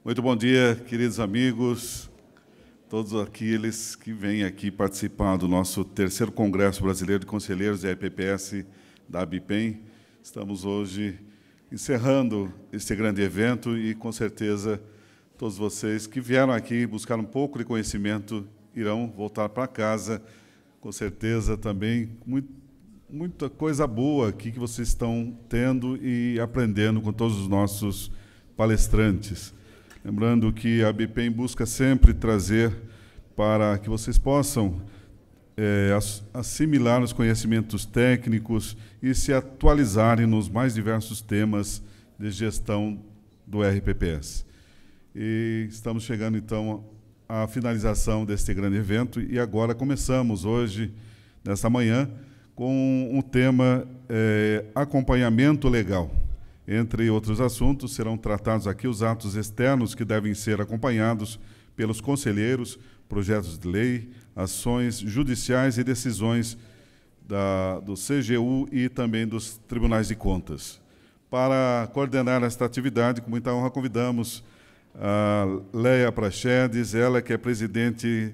Muito bom dia, queridos amigos, todos aqueles que vêm aqui participar do nosso terceiro Congresso Brasileiro de Conselheiros da EPPS da ABIPEM. Estamos hoje encerrando este grande evento e, com certeza, todos vocês que vieram aqui buscar um pouco de conhecimento irão voltar para casa, com certeza também muita coisa boa aqui que vocês estão tendo e aprendendo com todos os nossos palestrantes. Lembrando que a ABIPEM busca sempre trazer para que vocês possam assimilar os conhecimentos técnicos e se atualizarem nos mais diversos temas de gestão do RPPS. E estamos chegando, então, à finalização deste grande evento e agora começamos hoje, nesta manhã, com um tema acompanhamento legal. Entre outros assuntos, serão tratados aqui os atos externos que devem ser acompanhados pelos conselheiros, projetos de lei, ações judiciais e decisões do CGU e também dos tribunais de contas. Para coordenar esta atividade, com muita honra, convidamos a Leia Prachedes, ela que é presidente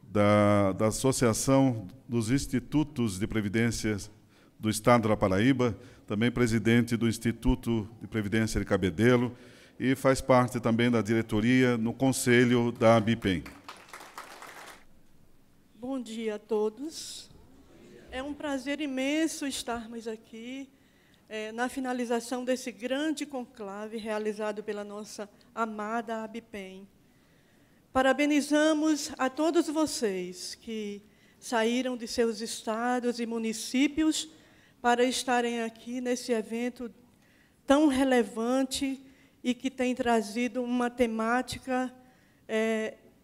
da Associação dos Institutos de Previdência do Estado da Paraíba, também presidente do Instituto de Previdência de Cabedelo e faz parte também da diretoria no Conselho da ABIPEM. Bom dia a todos. É um prazer imenso estarmos aqui na finalização desse grande conclave realizado pela nossa amada ABIPEM. Parabenizamos a todos vocês que saíram de seus estados e municípios para estarem aqui nesse evento tão relevante e que tem trazido uma temática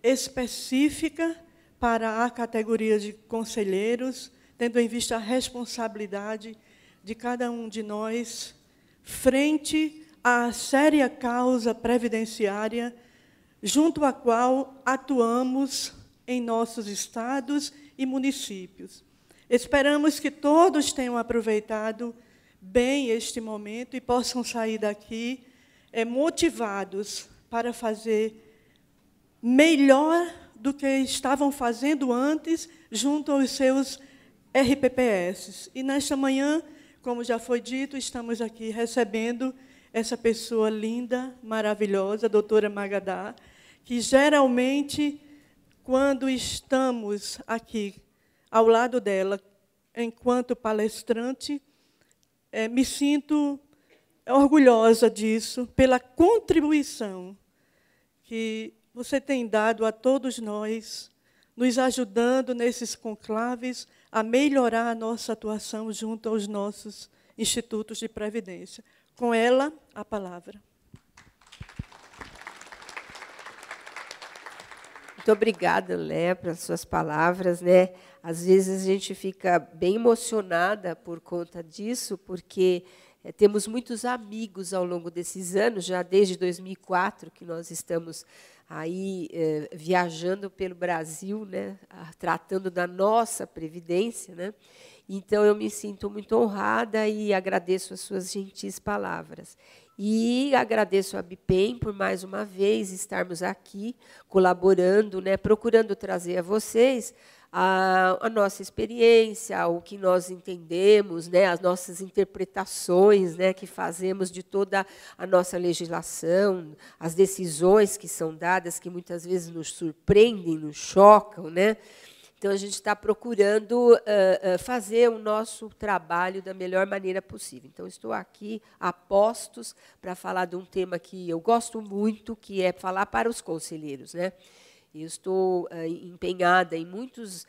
específica para a categoria de conselheiros, tendo em vista a responsabilidade de cada um de nós frente à séria causa previdenciária junto à qual atuamos em nossos estados e municípios. Esperamos que todos tenham aproveitado bem este momento e possam sair daqui motivados para fazer melhor do que estavam fazendo antes junto aos seus RPPS. E, nesta manhã, como já foi dito, estamos aqui recebendo essa pessoa linda, maravilhosa, a doutora Magadá, que, geralmente, quando estamos aqui ao lado dela, enquanto palestrante, me sinto orgulhosa disso, pela contribuição que você tem dado a todos nós, nos ajudando nesses conclaves a melhorar a nossa atuação junto aos nossos institutos de previdência. Com ela, a palavra. Muito obrigada, Léa, pelas suas palavras, né? Às vezes a gente fica bem emocionada por conta disso, porque temos muitos amigos ao longo desses anos, já desde 2004, que nós estamos aí viajando pelo Brasil, né? Tratando da nossa previdência, né? Então, eu me sinto muito honrada e agradeço as suas gentis palavras. E agradeço a ABIPEM por, mais uma vez, estarmos aqui colaborando, né, procurando trazer a vocês a nossa experiência, o que nós entendemos, né, as nossas interpretações, né, que fazemos de toda a nossa legislação, as decisões que são dadas, que muitas vezes nos surpreendem, nos chocam, né? Então, a gente está procurando fazer o nosso trabalho da melhor maneira possível. Então, estou aqui a postos para falar de um tema que eu gosto muito, que é falar para os conselheiros, né? Eu estou empenhada em muitos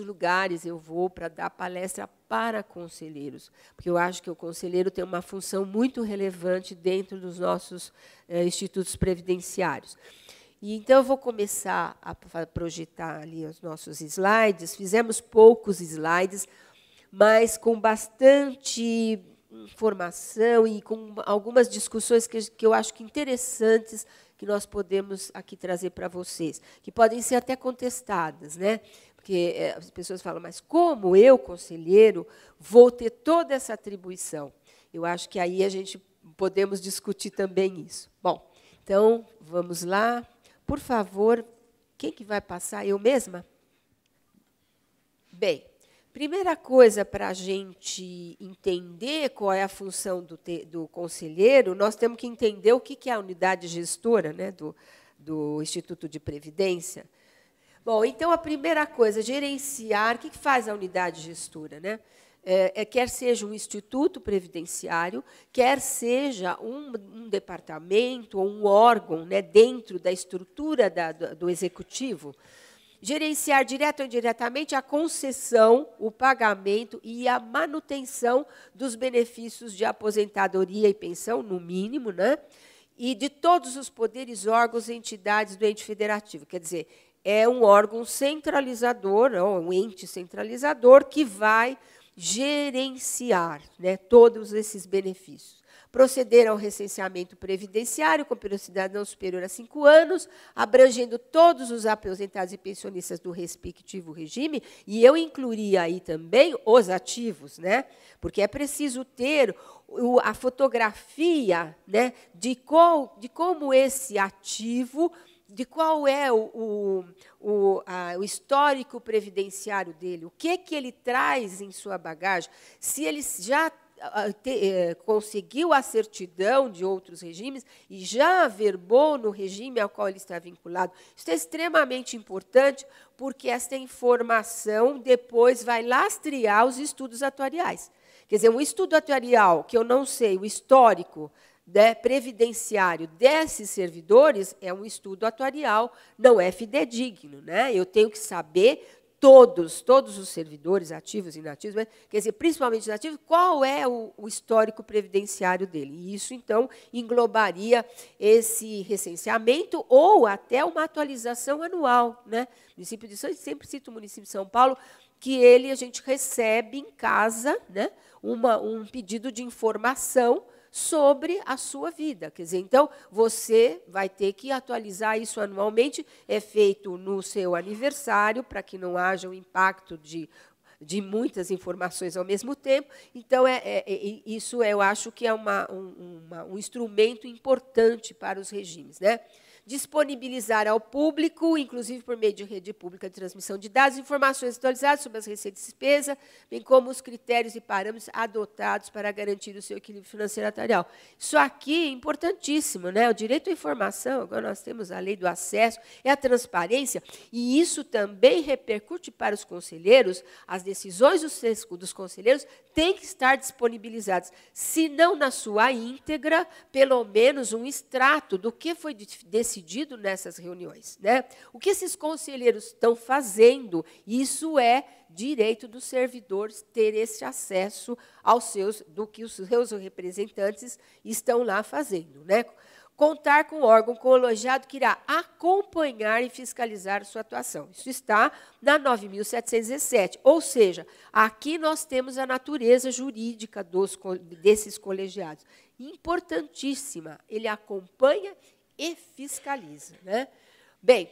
lugares, eu vou para dar palestra para conselheiros, porque eu acho que o conselheiro tem uma função muito relevante dentro dos nossos institutos previdenciários. E, então, eu vou começar a projetar ali os nossos slides. Fizemos poucos slides, mas com bastante informação e com algumas discussões que eu acho que interessantes que nós podemos aqui trazer para vocês, que podem ser até contestadas, né? Porque as pessoas falam, mas como eu, conselheiro, vou ter toda essa atribuição? Eu acho que aí a gente podemos discutir também isso. Bom, Então, vamos lá. Por favor, quem que vai passar? Eu mesma? Bem, primeira coisa para a gente entender qual é a função do conselheiro, nós temos que entender o que é a unidade gestora, né, do Instituto de Previdência. Bom, então, a primeira coisa, gerenciar, o que faz a unidade gestora, né? Quer seja um instituto previdenciário, quer seja um departamento ou um órgão, né, dentro da estrutura do executivo, gerenciar direto ou indiretamente a concessão, o pagamento e a manutenção dos benefícios de aposentadoria e pensão, no mínimo, né, e de todos os poderes, órgãos e entidades do ente federativo. Quer dizer, é um órgão centralizador, um ente centralizador que vai gerenciar, né, todos esses benefícios. Proceder ao recenseamento previdenciário com periodicidade não superior a 5 anos, abrangendo todos os aposentados e pensionistas do respectivo regime, e eu incluiria aí também os ativos, né, porque é preciso ter a fotografia, né, de como esse ativo, de qual é o histórico previdenciário dele, o que ele traz em sua bagagem, se ele já conseguiu a certidão de outros regimes e já averbou no regime ao qual ele está vinculado. Isso é extremamente importante, porque essa informação depois vai lastrear os estudos atuariais. Quer dizer, um estudo atuarial que eu não sei, o histórico, né, previdenciário desses servidores é um estudo atuarial, não é fidedigno, né? Eu tenho que saber todos os servidores, ativos e inativos, né? Quer dizer, principalmente os ativos, qual é o histórico previdenciário dele. E isso, então, englobaria esse recenseamento ou até uma atualização anual, né? O município de São Paulo, sempre cito o município de São Paulo, que a gente recebe em casa, né, um pedido de informação sobre a sua vida. Quer dizer, então, você vai ter que atualizar isso anualmente, é feito no seu aniversário, para que não haja um impacto de muitas informações ao mesmo tempo. Então, isso eu acho que é um instrumento importante para os regimes, né? Disponibilizar ao público, inclusive por meio de rede pública de transmissão de dados, informações atualizadas sobre as receitas e despesas, bem como os critérios e parâmetros adotados para garantir o seu equilíbrio financeiro atuarial. Isso aqui é importantíssimo, né? O direito à informação, agora nós temos a lei do acesso, é a transparência, e isso também repercute para os conselheiros, as decisões dos conselheiros têm que estar disponibilizadas, se não na sua íntegra, pelo menos um extrato do que foi decidido nessas reuniões, né? O que esses conselheiros estão fazendo, isso é direito dos servidores ter esse acesso do que os seus representantes estão lá fazendo, né? Contar com um órgão colegiado que irá acompanhar e fiscalizar sua atuação. Isso está na 9.717. Ou seja, aqui nós temos a natureza jurídica desses colegiados. Importantíssima. Ele acompanha e fiscaliza, né? Bem,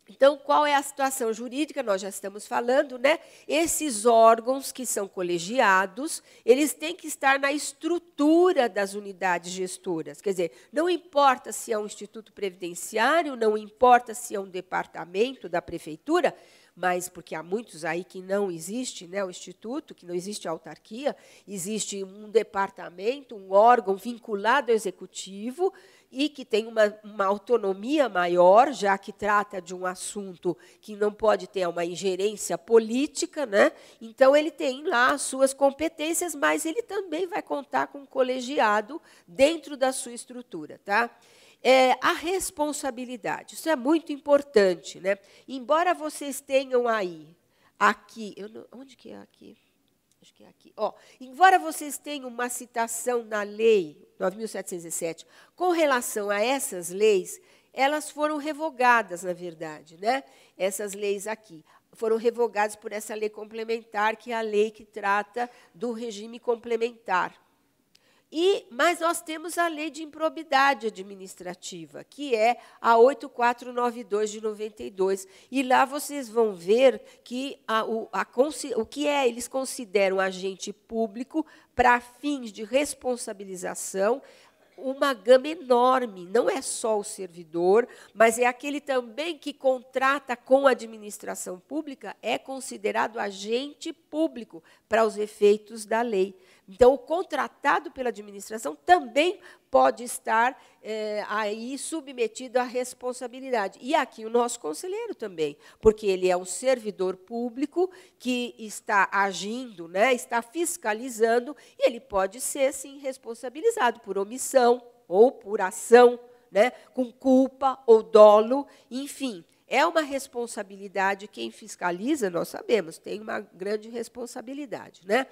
então, qual é a situação jurídica? Nós já estamos falando, né? Esses órgãos que são colegiados, eles têm que estar na estrutura das unidades gestoras. Quer dizer, não importa se é um instituto previdenciário, não importa se é um departamento da prefeitura, mas porque há muitos aí que não existe, né, o instituto, que não existe a autarquia, existe um departamento, um órgão vinculado ao executivo, e que tem uma autonomia maior, já que trata de um assunto que não pode ter uma ingerência política, né? Então, ele tem lá as suas competências, mas ele também vai contar com um colegiado dentro da sua estrutura. Tá? A responsabilidade, isso é muito importante, né? Embora vocês tenham aí, aqui, onde que é aqui? Acho que é aqui. Embora vocês tenham uma citação na lei 9.707 com relação a essas leis, elas foram revogadas, na verdade, né? Essas leis aqui foram revogadas por essa lei complementar, que é a lei que trata do regime complementar. Mas nós temos a lei de improbidade administrativa, que é a 8492 de 92. E lá vocês vão ver que o que eles consideram agente público para fins de responsabilização, uma gama enorme, não é só o servidor, mas é aquele também que contrata com a administração pública, é considerado agente público para os efeitos da lei. Então, o contratado pela administração também pode estar aí submetido à responsabilidade. E aqui o nosso conselheiro também, porque ele é um servidor público que está agindo, né, está fiscalizando, e ele pode ser, sim, responsabilizado por omissão ou por ação, né, com culpa ou dolo, enfim. É uma responsabilidade, quem fiscaliza, nós sabemos, tem uma grande responsabilidade, né?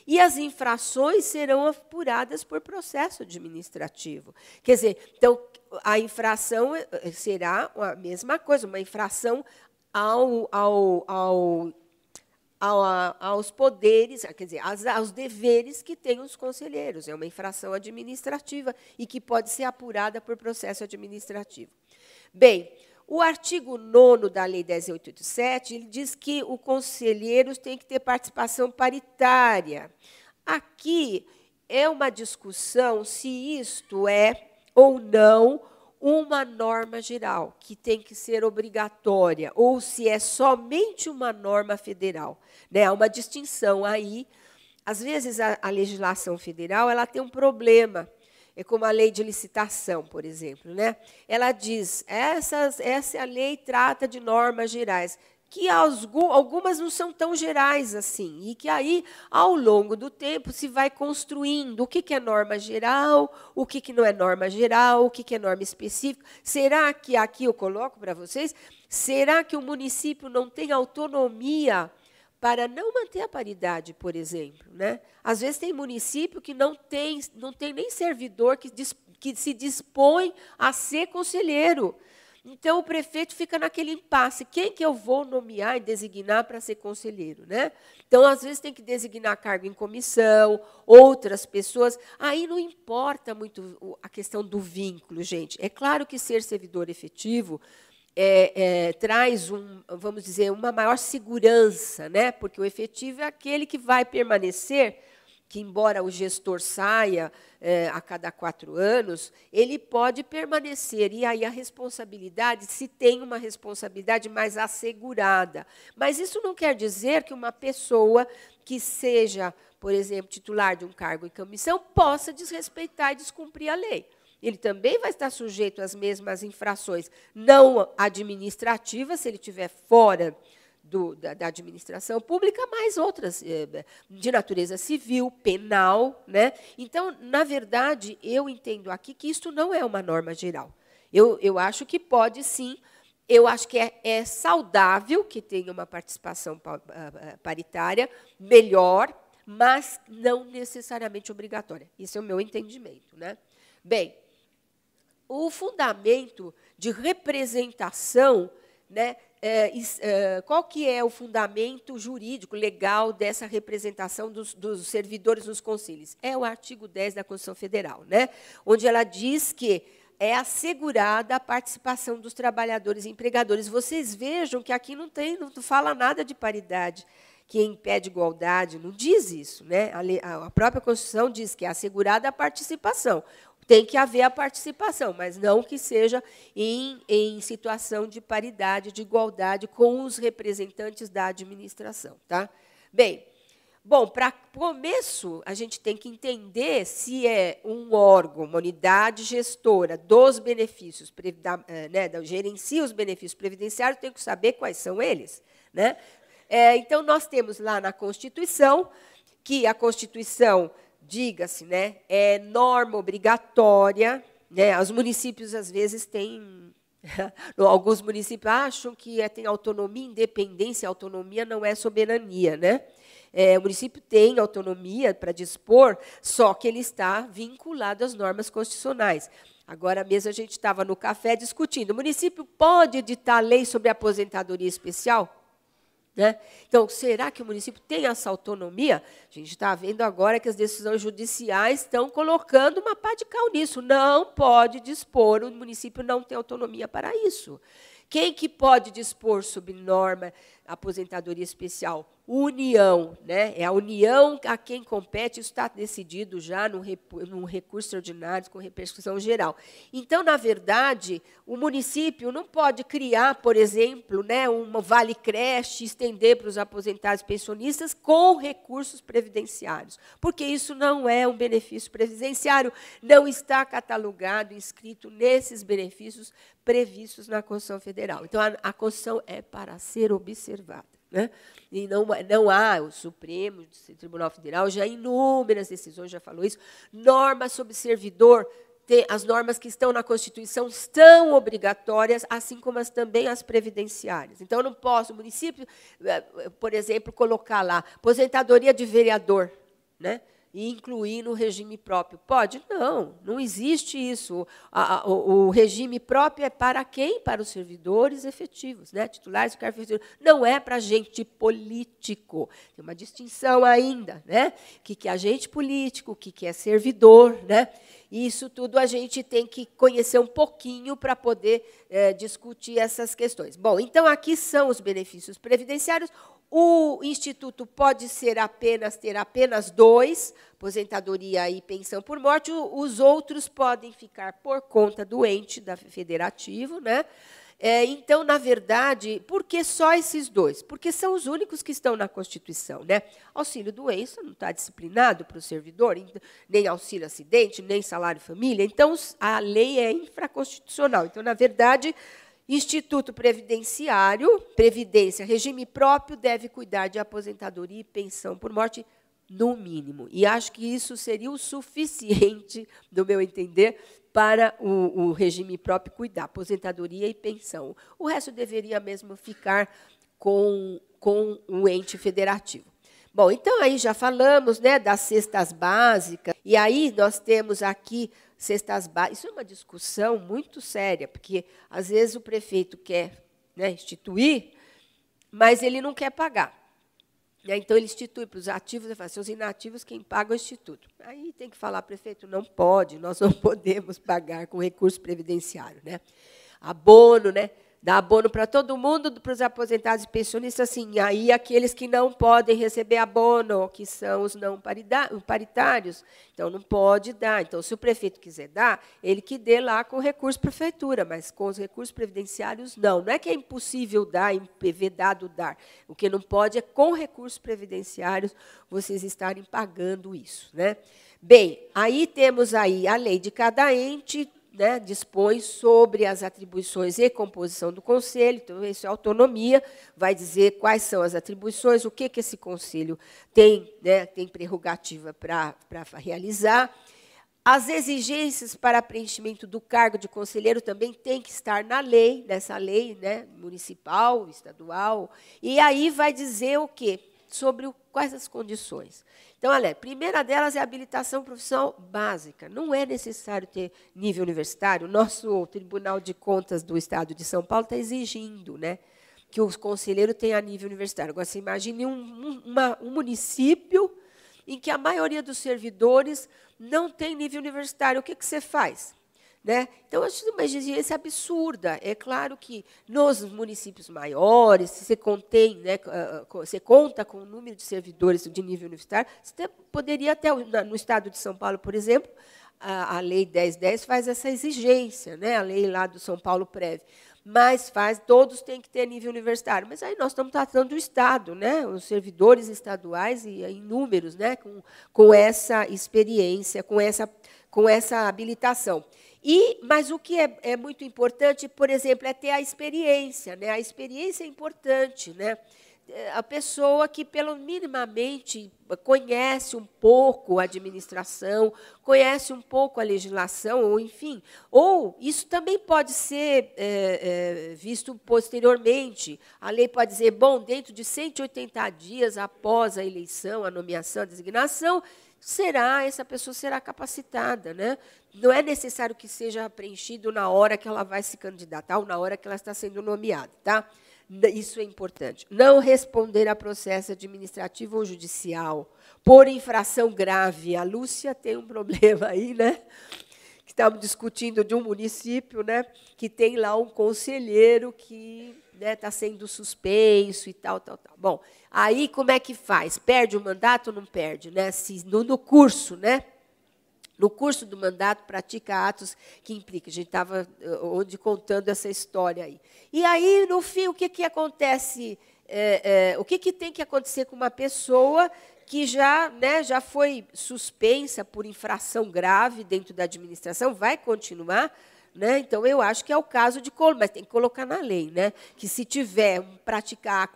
E as infrações serão apuradas por processo administrativo. Quer dizer, então, a infração será a mesma coisa, uma infração aos poderes, quer dizer, aos deveres que têm os conselheiros. É uma infração administrativa e que pode ser apurada por processo administrativo. Bem, o artigo 9º da Lei 10.887, ele diz que os conselheiros têm que ter participação paritária. Aqui é uma discussão se isto é ou não uma norma geral, que tem que ser obrigatória, ou se é somente uma norma federal. Né? Há uma distinção aí. Às vezes, a legislação federal ela tem um problema. É como a lei de licitação, por exemplo. Né? Ela diz, essa lei trata de normas gerais, que algumas não são tão gerais assim, e que aí, ao longo do tempo, se vai construindo o que é norma geral, o que não é norma geral, o que é norma específica. Será que, aqui eu coloco para vocês, será que o município não tem autonomia para não manter a paridade, por exemplo? Né? Às vezes tem município que não tem nem servidor que se dispõe a ser conselheiro. Então, o prefeito fica naquele impasse. Quem que eu vou nomear e designar para ser conselheiro? Né? Então, às vezes, tem que designar cargo em comissão, outras pessoas. Aí não importa muito a questão do vínculo, gente. É claro que ser servidor efetivo traz, vamos dizer, uma maior segurança, né? Porque o efetivo é aquele que vai permanecer, que, embora o gestor saia a cada 4 anos, ele pode permanecer. E aí a responsabilidade, se tem uma responsabilidade mais assegurada. Mas isso não quer dizer que uma pessoa que seja, por exemplo, titular de um cargo em comissão, possa desrespeitar e descumprir a lei. Ele também vai estar sujeito às mesmas infrações, não administrativas, se ele estiver fora da administração pública, mas outras de natureza civil, penal. Né? Então, na verdade, eu entendo aqui que isso não é uma norma geral. Eu acho que pode, sim. Eu acho que é saudável que tenha uma participação paritária melhor, mas não necessariamente obrigatória. Esse é o meu entendimento. Né? Bem, o fundamento de representação, né, qual que é o fundamento jurídico, legal, dessa representação dos servidores nos conselhos? É o artigo 10 da Constituição Federal, né, onde ela diz que é assegurada a participação dos trabalhadores e empregadores. Vocês vejam que aqui não fala nada de paridade, que impede igualdade, não diz isso. Né? A própria Constituição diz que é assegurada a participação. Tem que haver a participação, mas não que seja em situação de paridade, de igualdade com os representantes da administração. Tá? Bem, para começo, a gente tem que entender se é um órgão, uma unidade gestora dos benefícios, gerencia os benefícios previdenciários, tem que saber quais são eles. Né? Então, nós temos lá na Constituição, que a Constituição, diga-se, né, é norma obrigatória. Né? Os municípios, às vezes, têm... Alguns municípios acham que tem autonomia, independência. Autonomia não é soberania. Né? O município tem autonomia para dispor, só que ele está vinculado às normas constitucionais. Agora mesmo a gente estava no café discutindo. O município pode editar lei sobre aposentadoria especial? Né? Então, será que o município tem essa autonomia? A gente está vendo agora que as decisões judiciais estão colocando uma pá de cal nisso. Não pode dispor, o município não tem autonomia para isso. Quem que pode dispor sob norma aposentadoria especial? União, né? É a União a quem compete, isso está decidido já num recurso extraordinário com repercussão geral. Então, na verdade, o município não pode criar, por exemplo, né, uma vale-creche, estender para os aposentados pensionistas com recursos previdenciários, porque isso não é um benefício previdenciário, não está catalogado, inscrito nesses benefícios previstos na Constituição Federal. Então, a Constituição é para ser observada. Né? E não há, o Supremo Tribunal Federal, já em inúmeras decisões já falou isso, normas sobre servidor, as normas que estão na Constituição são obrigatórias, assim como também as previdenciárias. Então, eu não posso, o município, por exemplo, colocar lá aposentadoria de vereador, né? E incluir no regime próprio. Pode? Não, não existe isso. O regime próprio é para quem? Para os servidores efetivos, né? Titulares do cargo efetivo. Não é para agente político. Tem uma distinção ainda, né? O que é agente político, o que é servidor, né? E isso tudo a gente tem que conhecer um pouquinho para poder discutir essas questões. Bom, então, aqui são os benefícios previdenciários. O Instituto pode ter apenas 2, aposentadoria e pensão por morte, os outros podem ficar por conta do ente federativo. Né? Então, na verdade, por que só esses 2? Porque são os únicos que estão na Constituição. Né? Auxílio-doença não está disciplinado para o servidor, nem auxílio-acidente, nem salário-família. Então, a lei é infraconstitucional. Então, na verdade, Instituto Previdenciário, Previdência, regime próprio, deve cuidar de aposentadoria e pensão por morte, no mínimo. E acho que isso seria o suficiente, do meu entender, para o regime próprio cuidar, aposentadoria e pensão. O resto deveria mesmo ficar com o ente federativo. Bom, então, aí já falamos, né, das cestas básicas, e aí nós temos aqui cestas básicas. Isso é uma discussão muito séria, porque, às vezes, o prefeito quer, né, instituir, mas ele não quer pagar. Então, ele institui para os ativos, ele fala assim, os inativos, quem paga é o Instituto. Aí tem que falar, prefeito, não pode, nós não podemos pagar com recurso previdenciário. Né? Abono, né? Dá abono para todo mundo, para os aposentados e pensionistas, assim, aí aqueles que não podem receber abono, que são os não paritários, então não pode dar. Então, se o prefeito quiser dar, ele que dê lá com recurso prefeitura, mas com os recursos previdenciários, não. Não é que é impossível dar, vedado dar. O que não pode é, com recursos previdenciários, vocês estarem pagando isso. Né? Bem, aí temos aí a lei de cada ente, né, dispõe sobre as atribuições e composição do conselho, então, isso é autonomia, vai dizer quais são as atribuições, o que esse conselho tem, né, tem prerrogativa para realizar. As exigências para preenchimento do cargo de conselheiro também tem que estar na lei, nessa lei, né, municipal, estadual, e aí vai dizer o quê? Sobre quais as condições. Então, olha, a primeira delas é a habilitação profissional básica. Não é necessário ter nível universitário. O nosso Tribunal de Contas do Estado de São Paulo está exigindo, né, que o conselheiro tenha nível universitário. Agora, você imagine um município em que a maioria dos servidores não tem nível universitário. O que você faz? Né? Então, acho uma exigência absurda. É claro que, nos municípios maiores, se você contém, né, você conta com o número de servidores de nível universitário, você poderia até, no Estado de São Paulo, por exemplo, a Lei 10.10 faz essa exigência, né, a lei lá do São Paulo Prévio, mas todos têm que ter nível universitário. Mas aí nós estamos tratando do Estado, né, os servidores estaduais, e inúmeros, né, com essa experiência, com essa habilitação. Mas o que é muito importante, por exemplo, é ter a experiência. Né? A experiência é importante. Né? A pessoa que, pelo minimamente, conhece um pouco a administração, conhece um pouco a legislação, ou, enfim. Ou isso também pode ser visto posteriormente. A lei pode dizer, bom, dentro de 180 dias após a eleição, a nomeação, a designação, essa pessoa será capacitada. Né? Não é necessário que seja preenchido na hora que ela vai se candidatar ou na hora que ela está sendo nomeada. Tá? Isso é importante. Não responder a processo administrativo ou judicial por infração grave. A Lúcia tem um problema aí, né? estávamos discutindo de um município, né, que tem lá um conselheiro que está sendo suspenso e tal. Bom, aí como é que faz? Perde o mandato ou não perde? Né? No curso, né? No curso do mandato, pratica atos que implicam. A gente estava contando essa história aí. E aí, no fim, o que acontece? O que tem que acontecer com uma pessoa que já foi suspensa por infração grave dentro da administração, vai continuar? Né? Então, eu acho que é o caso de... Mas tem que colocar na lei, né? Que se tiver praticar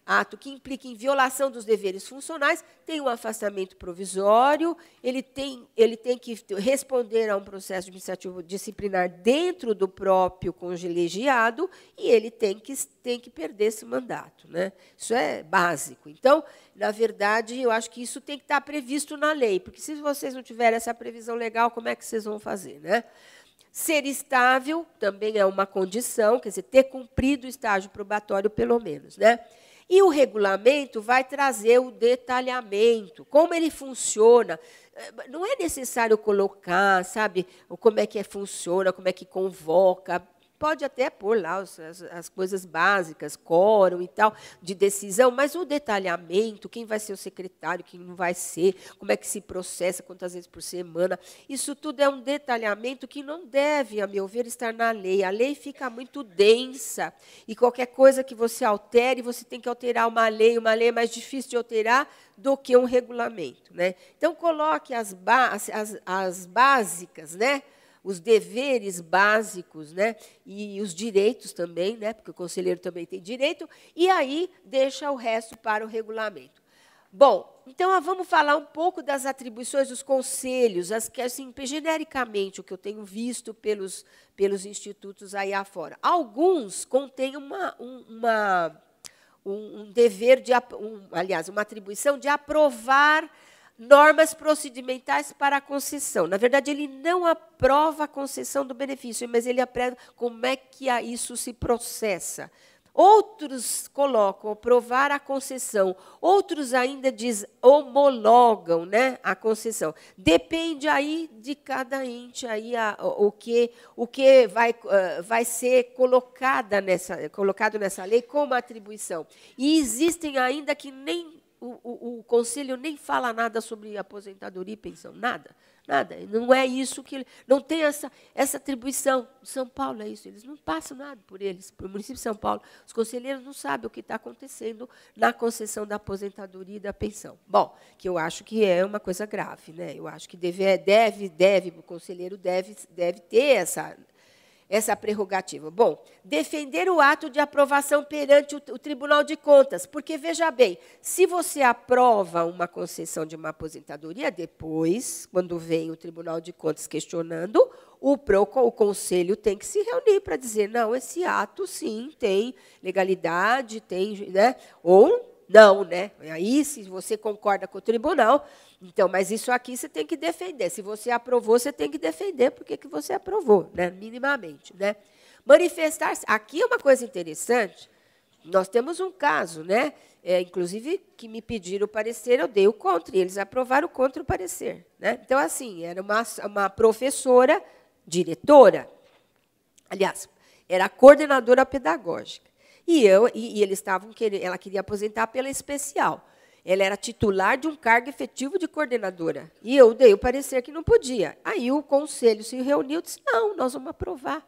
ato que implique em violação dos deveres funcionais, tem um afastamento provisório, ele tem que responder a um processo administrativo disciplinar dentro do próprio colegiado e ele tem que perder esse mandato. Né? Isso é básico. Então, na verdade, eu acho que isso tem que estar previsto na lei, porque se vocês não tiverem essa previsão legal, como é que vocês vão fazer? Né? Ser estável também é uma condição, quer dizer, ter cumprido o estágio probatório, pelo menos. Né? E o regulamento vai trazer o detalhamento, como ele funciona. Não é necessário colocar, sabe, como é que funciona, como é que convoca. Pode até pôr lá as coisas básicas, quórum e tal, de decisão, mas o detalhamento, quem vai ser o secretário, quem não vai ser, como é que se processa, quantas vezes por semana, isso tudo é um detalhamento que não deve, a meu ver, estar na lei. A lei fica muito densa, e qualquer coisa que você altere, você tem que alterar uma lei é mais difícil de alterar do que um regulamento. Né? Então, coloque as básicas, né? Os deveres básicos, né, e os direitos também, né, porque o conselheiro também tem direito, e aí deixa o resto para o regulamento. Bom, então vamos falar um pouco das atribuições dos conselhos, assim, genericamente, o que eu tenho visto pelos institutos aí afora. Alguns contêm um dever, aliás, uma atribuição de aprovar normas procedimentais para a concessão. Na verdade, ele não aprova a concessão do benefício, mas ele aprova como é que isso se processa. Outros colocam aprovar a concessão, outros ainda homologam, né, a concessão. Depende aí de cada ente aí o que vai ser colocado nessa lei como atribuição. E existem ainda que nem o Conselho nem fala nada sobre aposentadoria e pensão, nada. Não é isso que... Não tem essa atribuição. São Paulo é isso, eles não passam nada por eles, para o município de São Paulo. Os conselheiros não sabem o que está acontecendo na concessão da aposentadoria e da pensão. Bom, que eu acho que é uma coisa grave. Né? Eu acho que o conselheiro deve ter essa prerrogativa. Bom, defender o ato de aprovação perante o Tribunal de Contas, porque, veja bem, se você aprova uma concessão de uma aposentadoria, depois, quando vem o Tribunal de Contas questionando, o Conselho tem que se reunir para dizer, não, esse ato, sim, tem legalidade, tem, né, ou não, né? Aí, se você concorda com o tribunal, então, mas isso aqui você tem que defender. Se você aprovou, você tem que defender porque que você aprovou, né? Minimamente. Né? Manifestar-se. Aqui é uma coisa interessante. Nós temos um caso, né? Inclusive, que me pediram o parecer, eu dei o contra, e eles aprovaram contra o parecer. Né? Então, assim, era uma professora, diretora, aliás, era coordenadora pedagógica. E ela queria aposentar pela especial. Ela era titular de um cargo efetivo de coordenadora. E eu dei o parecer que não podia. Aí o conselho se reuniu e disse, não, nós vamos aprovar.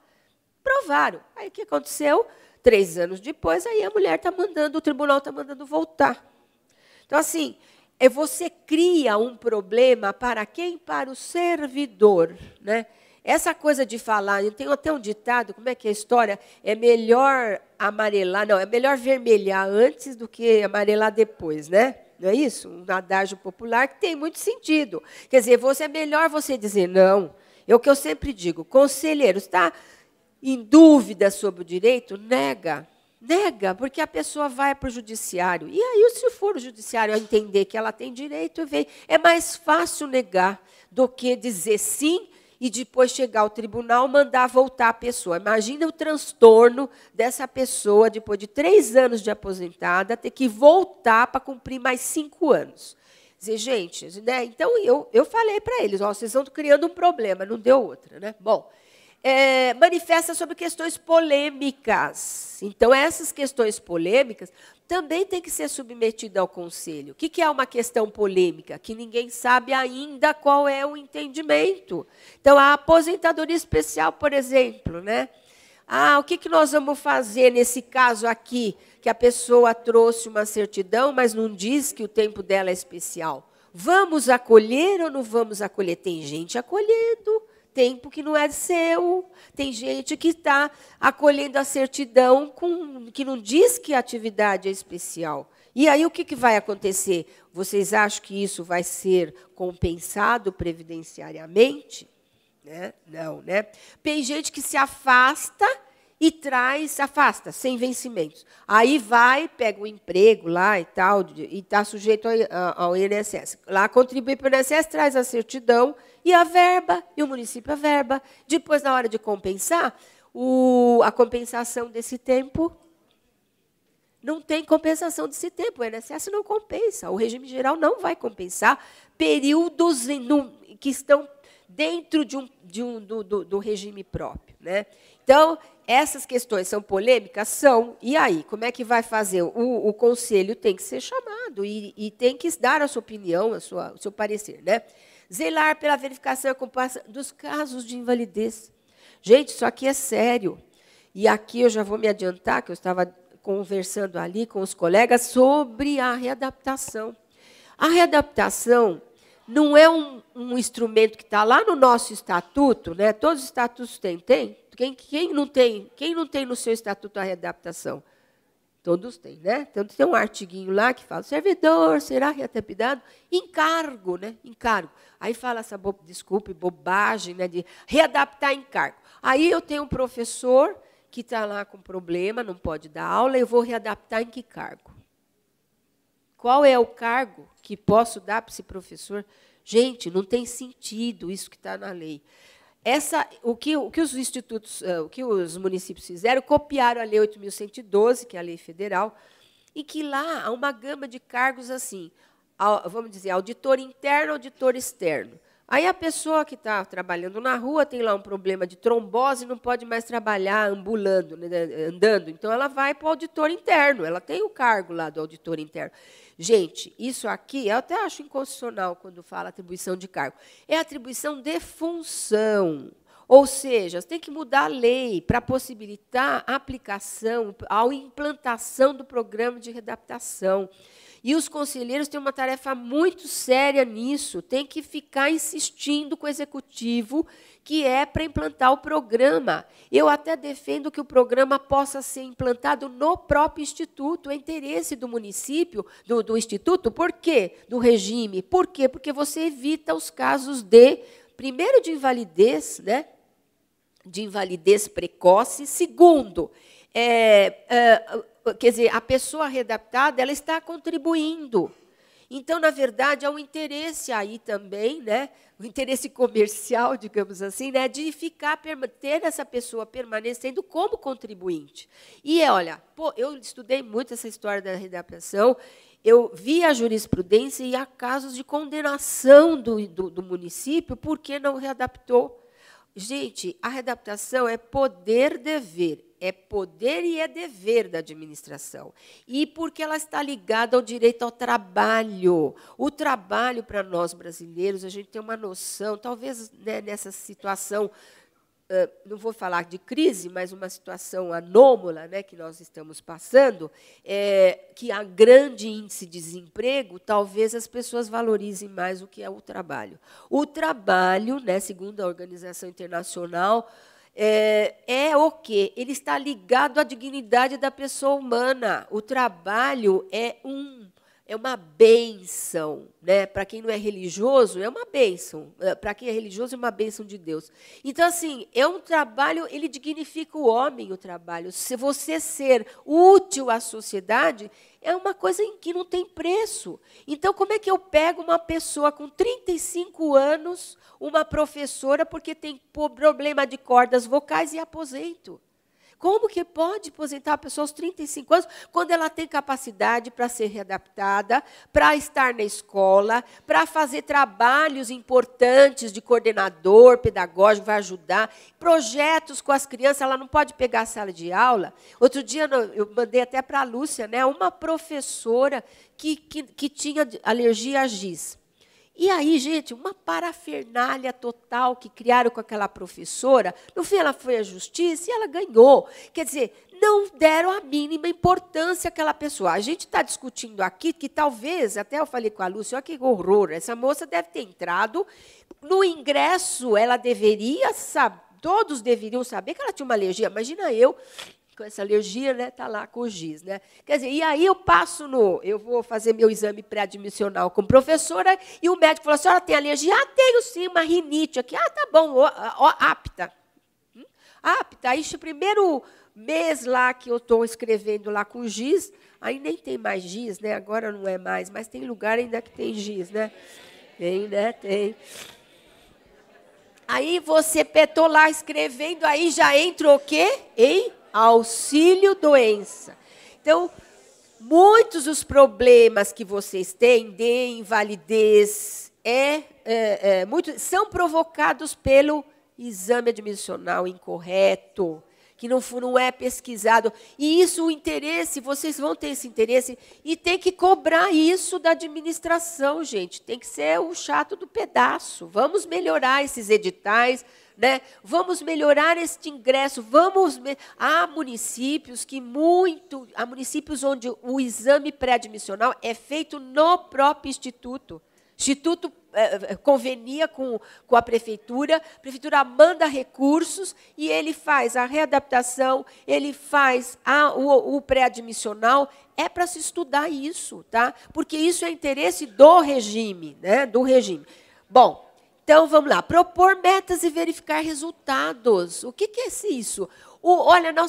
Aprovaram. Aí o que aconteceu? 3 anos depois, aí a mulher está mandando, o tribunal está mandando voltar. Então, assim, você cria um problema para quem? Para o servidor. Né? Essa coisa de falar, eu tenho até um ditado, como é que é a história? É melhor amarelar, não, é melhor vermelhar antes do que amarelar depois, né? Não é isso? Um adágio popular que tem muito sentido. Quer dizer, é melhor você dizer não. É o que eu sempre digo, conselheiro, está em dúvida sobre o direito? Nega, porque a pessoa vai para o judiciário. E aí, se for o judiciário a entender que ela tem direito, é mais fácil negar do que dizer sim e depois chegar ao tribunal, mandar voltar a pessoa. Imagina o transtorno dessa pessoa, depois de 3 anos de aposentada, ter que voltar para cumprir mais 5 anos. Dizer, gente, né? Então, eu falei para eles, ó, vocês estão criando um problema, não deu outra. Né? Bom, manifesta sobre questões polêmicas. Então, essas questões polêmicas também têm que ser submetidas ao conselho. O que é uma questão polêmica? Que ninguém sabe ainda qual é o entendimento. Então, a aposentadoria especial, por exemplo, né? O que nós vamos fazer nesse caso aqui, que a pessoa trouxe uma certidão, mas não diz que o tempo dela é especial? Vamos acolher ou não vamos acolher? Tem gente acolhendo tempo que não é seu. Tem gente que está acolhendo a certidão que não diz que a atividade é especial. E aí o que vai acontecer? Vocês acham que isso vai ser compensado previdenciariamente? Né? Não, né? Tem gente que se afasta e afasta, sem vencimentos. Aí vai, pega um emprego lá e tal, e está sujeito ao INSS. Lá contribui para o INSS, traz a certidão e a verba, e o município a verba. Depois, na hora de compensar, a compensação desse tempo, não tem compensação desse tempo. O INSS não compensa, o regime geral não vai compensar períodos que estão dentro do regime próprio. Né? Então, essas questões são polêmicas? São. E aí, como é que vai fazer? O conselho tem que ser chamado e tem que dar a sua opinião, o seu parecer. Né? Zelar pela verificação e comprovação dos casos de invalidez. Gente, isso aqui é sério. E aqui eu já vou me adiantar, que eu estava conversando ali com os colegas sobre a readaptação. A readaptação não é um instrumento que está lá no nosso estatuto, né? Todos os estatutos têm. Quem não tem no seu estatuto a readaptação? Todos têm, né? Então, tem um artiguinho lá que fala, servidor será readaptado em cargo, né? Em cargo. Aí fala essa, bobagem, né? De readaptar em cargo. Aí eu tenho um professor que está lá com problema, não pode dar aula, eu vou readaptar em que cargo? Qual é o cargo que posso dar para esse professor? Gente, não tem sentido isso que está na lei. O que os institutos, o que os municípios fizeram, copiaram a Lei 8.112, que é a lei federal, e que lá há uma gama de cargos assim, vamos dizer, auditor interno, auditor externo. Aí a pessoa que está trabalhando na rua tem lá um problema de trombose, não pode mais trabalhar ambulando, né, andando. Então, ela vai para o auditor interno, ela tem o cargo lá do auditor interno. Gente, isso aqui, eu até acho inconstitucional quando fala atribuição de cargo. É atribuição de função. Ou seja, você tem que mudar a lei para possibilitar a aplicação, a implantação do programa de readaptação. E os conselheiros têm uma tarefa muito séria nisso, tem que ficar insistindo com o executivo, que é para implantar o programa. Eu até defendo que o programa possa ser implantado no próprio instituto, é interesse do município, do instituto. Por quê? Do regime. Por quê? Porque você evita os casos primeiro, de invalidez, né? De invalidez precoce. Segundo, quer dizer, a pessoa readaptada, ela está contribuindo. Então, na verdade, há um interesse aí também, né, um interesse comercial, digamos assim, né, de ter essa pessoa permanecendo como contribuinte. E, olha, eu estudei muito essa história da readaptação, eu vi a jurisprudência e há casos de condenação do município porque não readaptou. Gente, a readaptação é poder-dever. É poder e é dever da administração. E porque ela está ligada ao direito ao trabalho. O trabalho, para nós brasileiros, a gente tem uma noção, talvez, né, nessa situação, não vou falar de crise, mas uma situação anômala, né, que nós estamos passando, que há grande índice de desemprego, talvez as pessoas valorizem mais o que é o trabalho. O trabalho, né, segundo a Organização Internacional, o quê? Ele está ligado à dignidade da pessoa humana. O trabalho é uma bênção, né? Para quem não é religioso, é uma bênção. Para quem é religioso, é uma bênção de Deus. Então, assim, é um trabalho, ele dignifica o homem, o trabalho. Se você ser útil à sociedade, é uma coisa em que não tem preço. Então, como é que eu pego uma pessoa com 35 anos, uma professora, porque tem problema de cordas vocais, e aposento? Como que pode aposentar a pessoa aos 35 anos, quando ela tem capacidade para ser readaptada, para estar na escola, para fazer trabalhos importantes de coordenador pedagógico, vai ajudar, projetos com as crianças, ela não pode pegar a sala de aula. Outro dia eu mandei até para a Lúcia, né, uma professora que tinha alergia a giz. E aí, gente, uma parafernália total que criaram com aquela professora. No fim, ela foi à justiça e ela ganhou. Quer dizer, não deram a mínima importância àquela pessoa. A gente está discutindo aqui que talvez, até eu falei com a Lúcia, olha que horror, essa moça deve ter entrado, no ingresso ela deveria saber, todos deveriam saber que ela tinha uma alergia. Imagina eu, com essa alergia, né, tá lá com o giz, né? Quer dizer, e aí eu vou fazer meu exame pré-admissional com professora e o médico falou: a senhora tem alergia? Ah, tenho sim, uma rinite aqui. Ah, tá bom, apta. Apta. Aí, o primeiro mês lá que eu estou escrevendo lá com giz, aí nem tem mais giz, né? Agora não é mais, mas tem lugar ainda que tem giz, né? Tem, né? Tem. Aí você petou lá escrevendo, aí já entra o quê? Hein? Auxílio-doença. Então, muitos dos problemas que vocês têm de invalidez são provocados pelo exame admissional incorreto, que não é pesquisado. E isso, o interesse, vocês vão ter esse interesse, e tem que cobrar isso da administração, gente. Tem que ser o chato do pedaço. Vamos melhorar esses editais, né? Vamos melhorar este ingresso. Há municípios há municípios onde o exame pré-admissional é feito no próprio instituto. O instituto convenia com a prefeitura manda recursos e ele faz a readaptação, ele faz o pré-admissional. É para se estudar isso, tá? Porque isso é interesse do regime, né? Do regime. Bom, então, vamos lá. Propor metas e verificar resultados. O que é isso?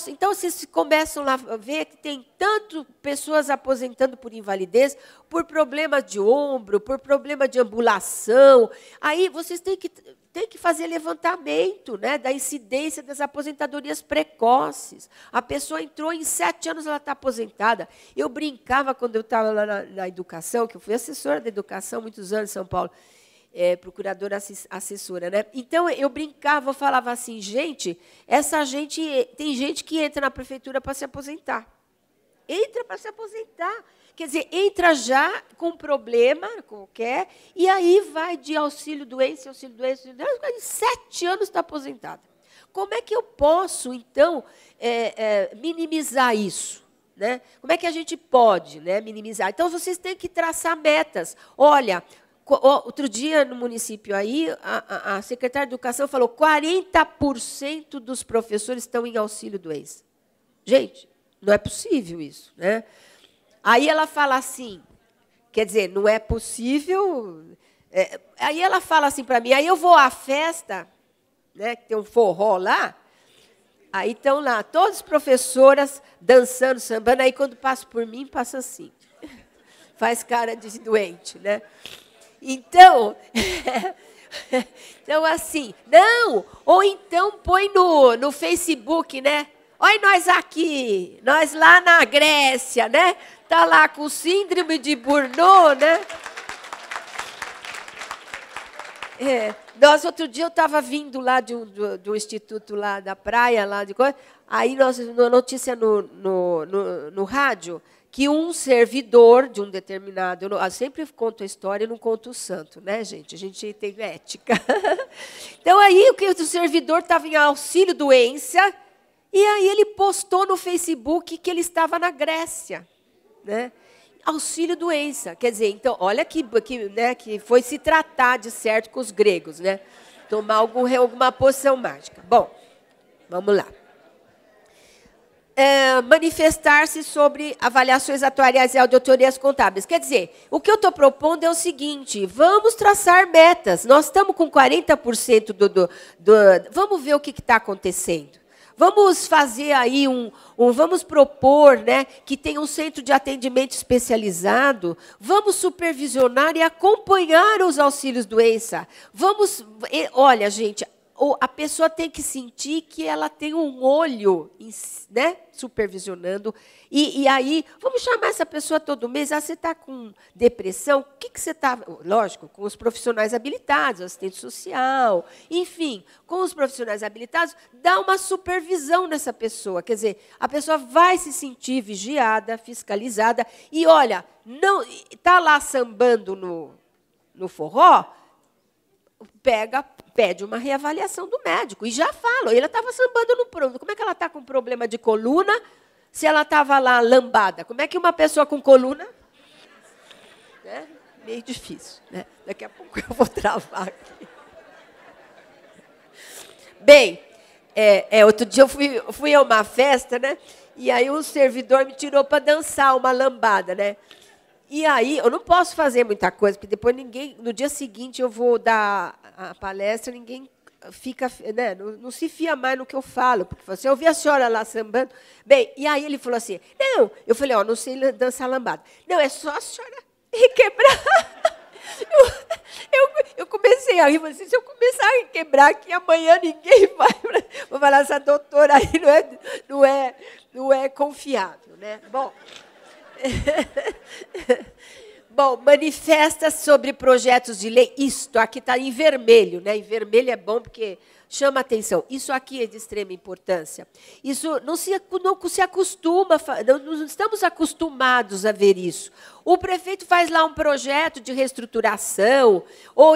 Então, vocês começam lá a ver que tem tanto pessoas aposentando por invalidez, por problema de ombro, por problema de ambulação. Aí, vocês têm que fazer levantamento, né, da incidência das aposentadorias precoces. A pessoa entrou, em 7 anos ela está aposentada. Eu brincava quando eu estava lá na educação, que eu fui assessora da educação há muitos anos em São Paulo, procuradora assessora, né? Então, eu brincava, eu falava assim, tem gente que entra na prefeitura para se aposentar. Entra para se aposentar. Quer dizer, entra já com um problema qualquer, e aí vai de auxílio-doença, em 7 anos está aposentada. Como é que eu posso, então, minimizar isso? Né? Como é que a gente pode, né, minimizar? Então, vocês têm que traçar metas. Olha, outro dia, no município aí, a secretária de Educação falou 40% dos professores estão em auxílio-doença. Gente, não é possível isso, né? Aí ela fala assim, quer dizer, não é possível... aí ela fala assim para mim, aí eu vou à festa, né, que tem um forró lá, aí estão lá todas as professoras dançando, sambando, aí quando passa por mim, passa assim. Faz cara de doente, né? Então, assim, não, ou então põe no Facebook, né? Olha nós aqui, nós lá na Grécia, né? Tá lá com síndrome de Burnout, né? Outro dia eu estava vindo lá do instituto lá da praia, lá de coisa, aí notícia no rádio, que um servidor de um determinado... Eu sempre conto a história e não conto o santo, né, gente? A gente tem ética. Então, aí o servidor estava em auxílio-doença, e aí ele postou no Facebook que ele estava na Grécia, né? Auxílio-doença. Quer dizer, então, olha que foi se tratar de certo com os gregos, né? Tomar alguma poção mágica. Bom, vamos lá. Manifestar-se sobre avaliações atuariais e auditorias contábeis. Quer dizer, o que eu estou propondo é o seguinte, vamos traçar metas. Nós estamos com 40% vamos ver o que está acontecendo. Vamos fazer aí vamos propor, né, que tenha um centro de atendimento especializado, vamos supervisionar e acompanhar os auxílios-doença. Olha, gente, a pessoa tem que sentir que ela tem um olho, né, supervisionando. E aí, vamos chamar essa pessoa todo mês. Você está com depressão? O que você está... Lógico, com os profissionais habilitados, assistente social, enfim, com os profissionais habilitados, dá uma supervisão nessa pessoa. Quer dizer, a pessoa vai se sentir vigiada, fiscalizada. E, olha, não está lá sambando no forró, pede uma reavaliação do médico. E já falo, ela estava sambando no pronto. Como é que ela está com problema de coluna se ela estava lá lambada? Como é que uma pessoa com coluna... Né? Meio difícil. Né? Daqui a pouco eu vou travar aqui. Bem, outro dia eu fui a uma festa, né? E aí um servidor me tirou para dançar uma lambada, né? E aí, eu não posso fazer muita coisa, porque depois no dia seguinte eu vou dar a palestra, ninguém fica, né, não se fia mais no que eu falo, porque assim, eu vi a senhora lá sambando. Bem, e aí ele falou assim, não, eu falei, não sei dançar lambada. Não, é só a senhora requebrar. Eu comecei a rir, falei assim, se eu começar a requebrar aqui, amanhã ninguém vai. Vou falar, essa doutora aí não é confiável, né? Bom... Bom, manifesta sobre projetos de lei. Isto aqui está em vermelho, né? Em vermelho é bom porque chama atenção. Isso aqui é de extrema importância. Isso não se acostuma, não estamos acostumados a ver isso. O prefeito faz lá um projeto de reestruturação, ou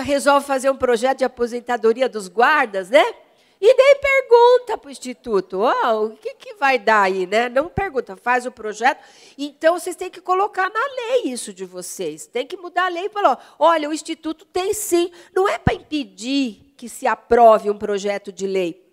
resolve fazer um projeto de aposentadoria dos guardas, né? E nem pergunta para o Instituto, o que vai dar aí, né? Não pergunta, faz o projeto. Então, vocês têm que colocar na lei isso de vocês. Tem que mudar a lei e falar, olha, o Instituto tem sim. Não é para impedir que se aprove um projeto de lei.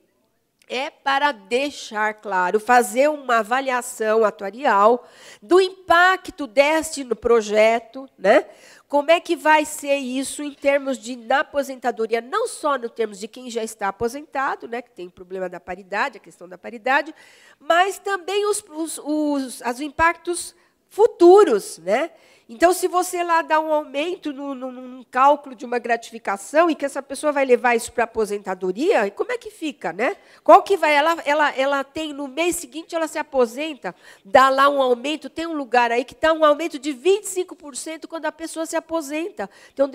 É para deixar claro, fazer uma avaliação atuarial do impacto deste no projeto, né? Como é que vai ser isso em termos de aposentadoria, não só no termos de quem já está aposentado, né, que tem o problema da paridade, a questão da paridade, mas também os impactos futuros, né? Então, se você lá dá um aumento no cálculo de uma gratificação e que essa pessoa vai levar isso para a aposentadoria, como é que fica, né? Qual que vai? Ela tem, no mês seguinte, ela se aposenta, dá lá um aumento, tem um lugar aí que dá um aumento de 25% quando a pessoa se aposenta. Tem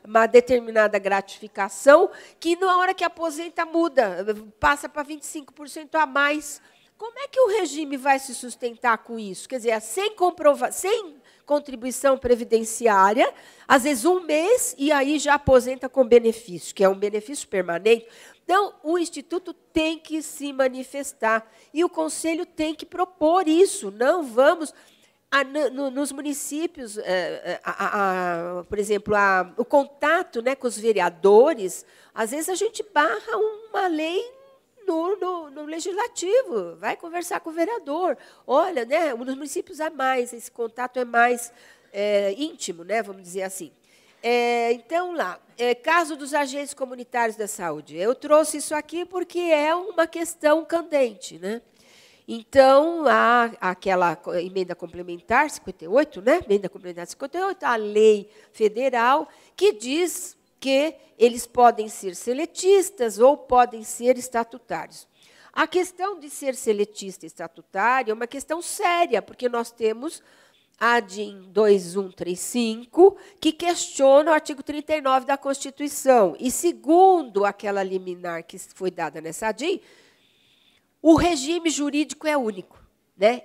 uma determinada gratificação que, na hora que aposenta, muda, passa para 25% a mais. Como é que o regime vai se sustentar com isso? Quer dizer, sem contribuição previdenciária, às vezes um mês, e aí já aposenta com benefício, que é um benefício permanente. Então, o Instituto tem que se manifestar, e o Conselho tem que propor isso. Não vamos... Nos municípios, por exemplo, o contato, né, com os vereadores, às vezes a gente barra uma lei no legislativo, vai conversar com o vereador. Olha, né, nos municípios há mais, esse contato é mais íntimo, né, vamos dizer assim. Então, caso dos agentes comunitários da saúde. Eu trouxe isso aqui porque é uma questão candente, né? Então, há aquela emenda complementar 58, né? Emenda complementar 58, a lei federal, que diz que eles podem ser seletistas ou podem ser estatutários. A questão de ser seletista e estatutário é uma questão séria, porque nós temos a DIN 2135, que questiona o artigo 39 da Constituição. E, segundo aquela liminar que foi dada nessa DIN, o regime jurídico é único. Né?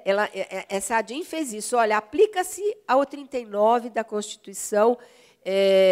Essa DIN fez isso. Olha, aplica-se ao 39 da Constituição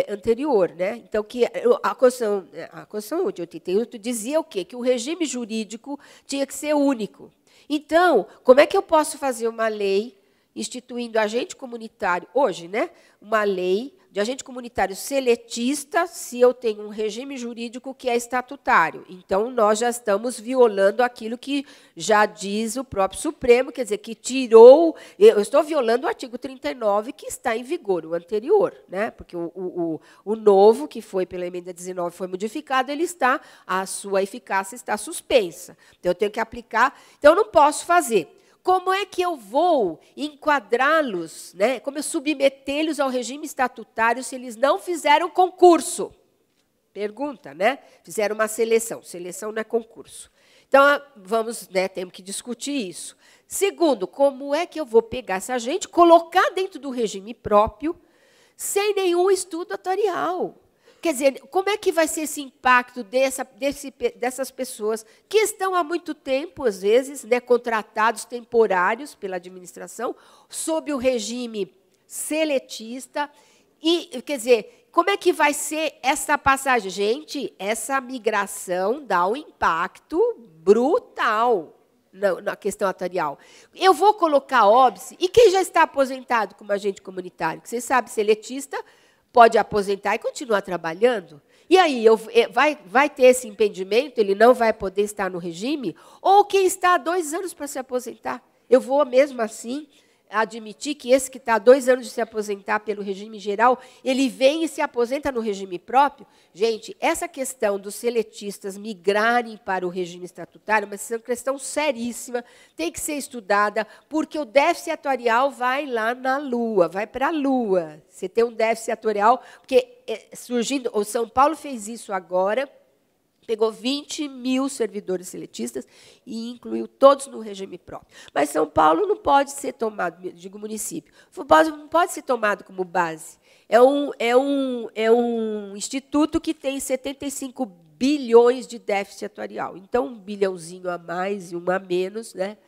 anterior, né? Então, que a Constituição de 88 dizia o quê? Que o regime jurídico tinha que ser único. Então, como é que eu posso fazer uma lei instituindo agente comunitário, hoje, né? Uma lei de agente comunitário seletista, se eu tenho um regime jurídico que é estatutário? Então, nós já estamos violando aquilo que já diz o próprio Supremo, quer dizer, que tirou... Eu estou violando o artigo 39, que está em vigor, o anterior, né? Porque o novo, que foi pela emenda 19, foi modificado, a sua eficácia está suspensa. Então, eu tenho que aplicar... Então, eu não posso fazer. Como é que eu vou enquadrá-los, né? Como eu submetê-los ao regime estatutário se eles não fizeram concurso? pergunta, né? Fizeram uma seleção. Seleção não é concurso. Então, vamos, né, temos que discutir isso. Segundo, como é que eu vou pegar essa gente, colocar dentro do regime próprio, sem nenhum estudo atuarial? Quer dizer, como é que vai ser esse impacto dessas pessoas que estão há muito tempo, às vezes, né, contratados temporários pela administração, sob o regime seletista? E, quer dizer, como é que vai ser essa passagem? Gente, essa migração dá um impacto brutal na questão atuarial. Eu vou colocar óbice, e quem já está aposentado como agente comunitário, que você sabe, seletista, pode aposentar e continuar trabalhando? E aí, vai ter esse impedimento, ele não vai poder estar no regime? Ou quem está há 2 anos para se aposentar? Eu vou, mesmo assim, admitir que esse que está há 2 anos de se aposentar pelo regime geral, ele vem e se aposenta no regime próprio? Gente, essa questão dos seletistas migrarem para o regime estatutário é uma questão seríssima, tem que ser estudada, porque o déficit atuarial vai lá na Lua, vai para a Lua. Você tem um déficit atuarial, porque surgindo, o São Paulo fez isso agora, pegou 20 mil servidores seletistas e incluiu todos no regime próprio. Mas São Paulo não pode ser tomado, digo município, não pode ser tomado como base. É um instituto que tem 75 bilhões de déficit atuarial. Então, 1 bilhãozinho a mais e 1 a menos, né,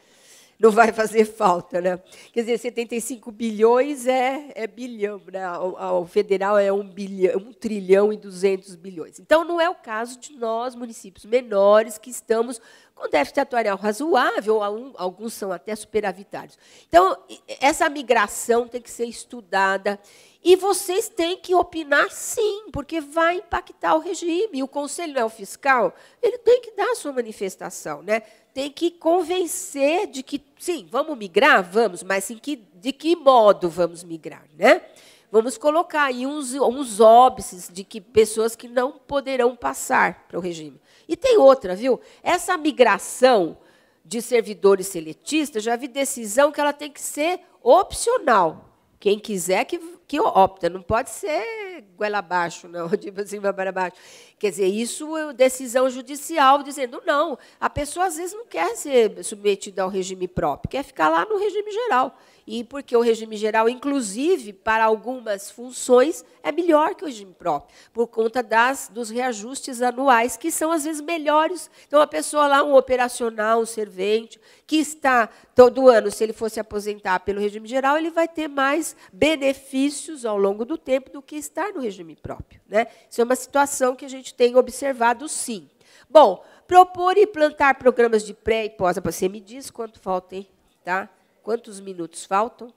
não vai fazer falta, né? Quer dizer, 75 bilhões é bilhão, né? O federal é 1 trilhão e 200 bilhões. Então, não é o caso de nós, municípios menores, que estamos com déficit atuarial razoável, alguns são até superavitários. Então, essa migração tem que ser estudada. E vocês têm que opinar, sim, porque vai impactar o regime. E o Conselho Neofiscal, ele tem que dar a sua manifestação, né? Tem que convencer de que, sim, vamos migrar? Vamos, mas de que modo vamos migrar, né? Vamos colocar aí uns óbices de que pessoas que não poderão passar para o regime. E tem outra, viu? Essa migração de servidores seletistas, já vi decisão que ela tem que ser opcional. Quem quiser que opta, não pode ser goela abaixo, não, tipo assim, para baixo. Quer dizer, isso é decisão judicial, dizendo, não, a pessoa às vezes não quer ser submetida ao regime próprio, quer ficar lá no regime geral. E porque o regime geral, inclusive, para algumas funções, é melhor que o regime próprio, por conta dos reajustes anuais, que são, às vezes, melhores. Então, a pessoa lá, um operacional, um servente, que está todo ano, se ele fosse aposentar pelo regime geral, ele vai ter mais benefícios ao longo do tempo do que estar no regime próprio, né? Isso é uma situação que a gente tem observado, sim. Bom, propor e implantar programas de pré e pós. Você me diz quanto falta, hein? Tá? Quantos minutos faltam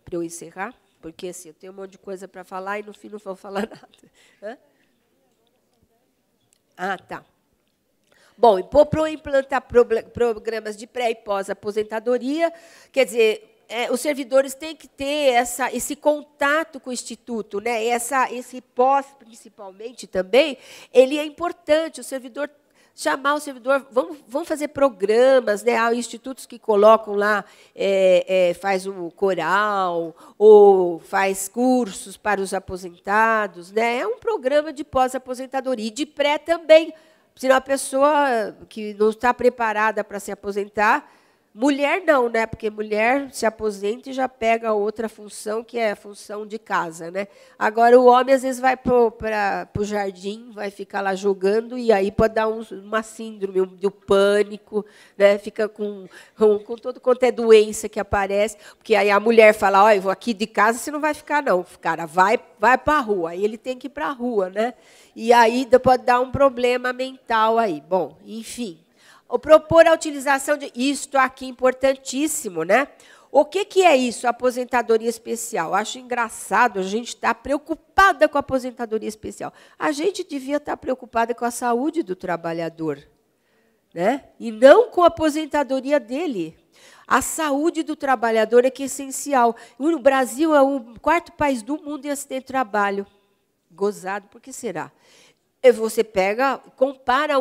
para eu encerrar? Porque assim, eu tenho um monte de coisa para falar e, no fim, não vou falar nada. Hã? Ah, tá. Bom, propor implantar programas de pré e pós-aposentadoria, quer dizer, os servidores têm que ter esse contato com o Instituto, né? Esse pós, principalmente, também, ele é importante, o servidor chamar o servidor, vamos fazer programas, né? Há institutos que colocam lá, faz o coral, ou faz cursos para os aposentados, né? É um programa de pós-aposentadoria, e de pré também, senão a pessoa que não está preparada para se aposentar, mulher não, né? Porque mulher se aposenta e já pega outra função, que é a função de casa, né? Agora, o homem, às vezes, vai para o jardim, vai ficar lá jogando, e aí pode dar uma síndrome do pânico, né? Fica com todo quanto é doença que aparece, porque aí a mulher fala, olha, vou aqui de casa, você não vai ficar, não. O cara vai para a rua, aí ele tem que ir para a rua, né? E aí pode dar um problema mental aí. Bom, enfim. O propor a utilização de... Isto aqui importantíssimo, né? O que é isso, aposentadoria especial? Acho engraçado a gente estar preocupada com a aposentadoria especial. A gente devia estar preocupada com a saúde do trabalhador, né? E não com a aposentadoria dele. A saúde do trabalhador é que é essencial. O Brasil é o 4º país do mundo em acidente de trabalho. Gozado, por que será? Você compara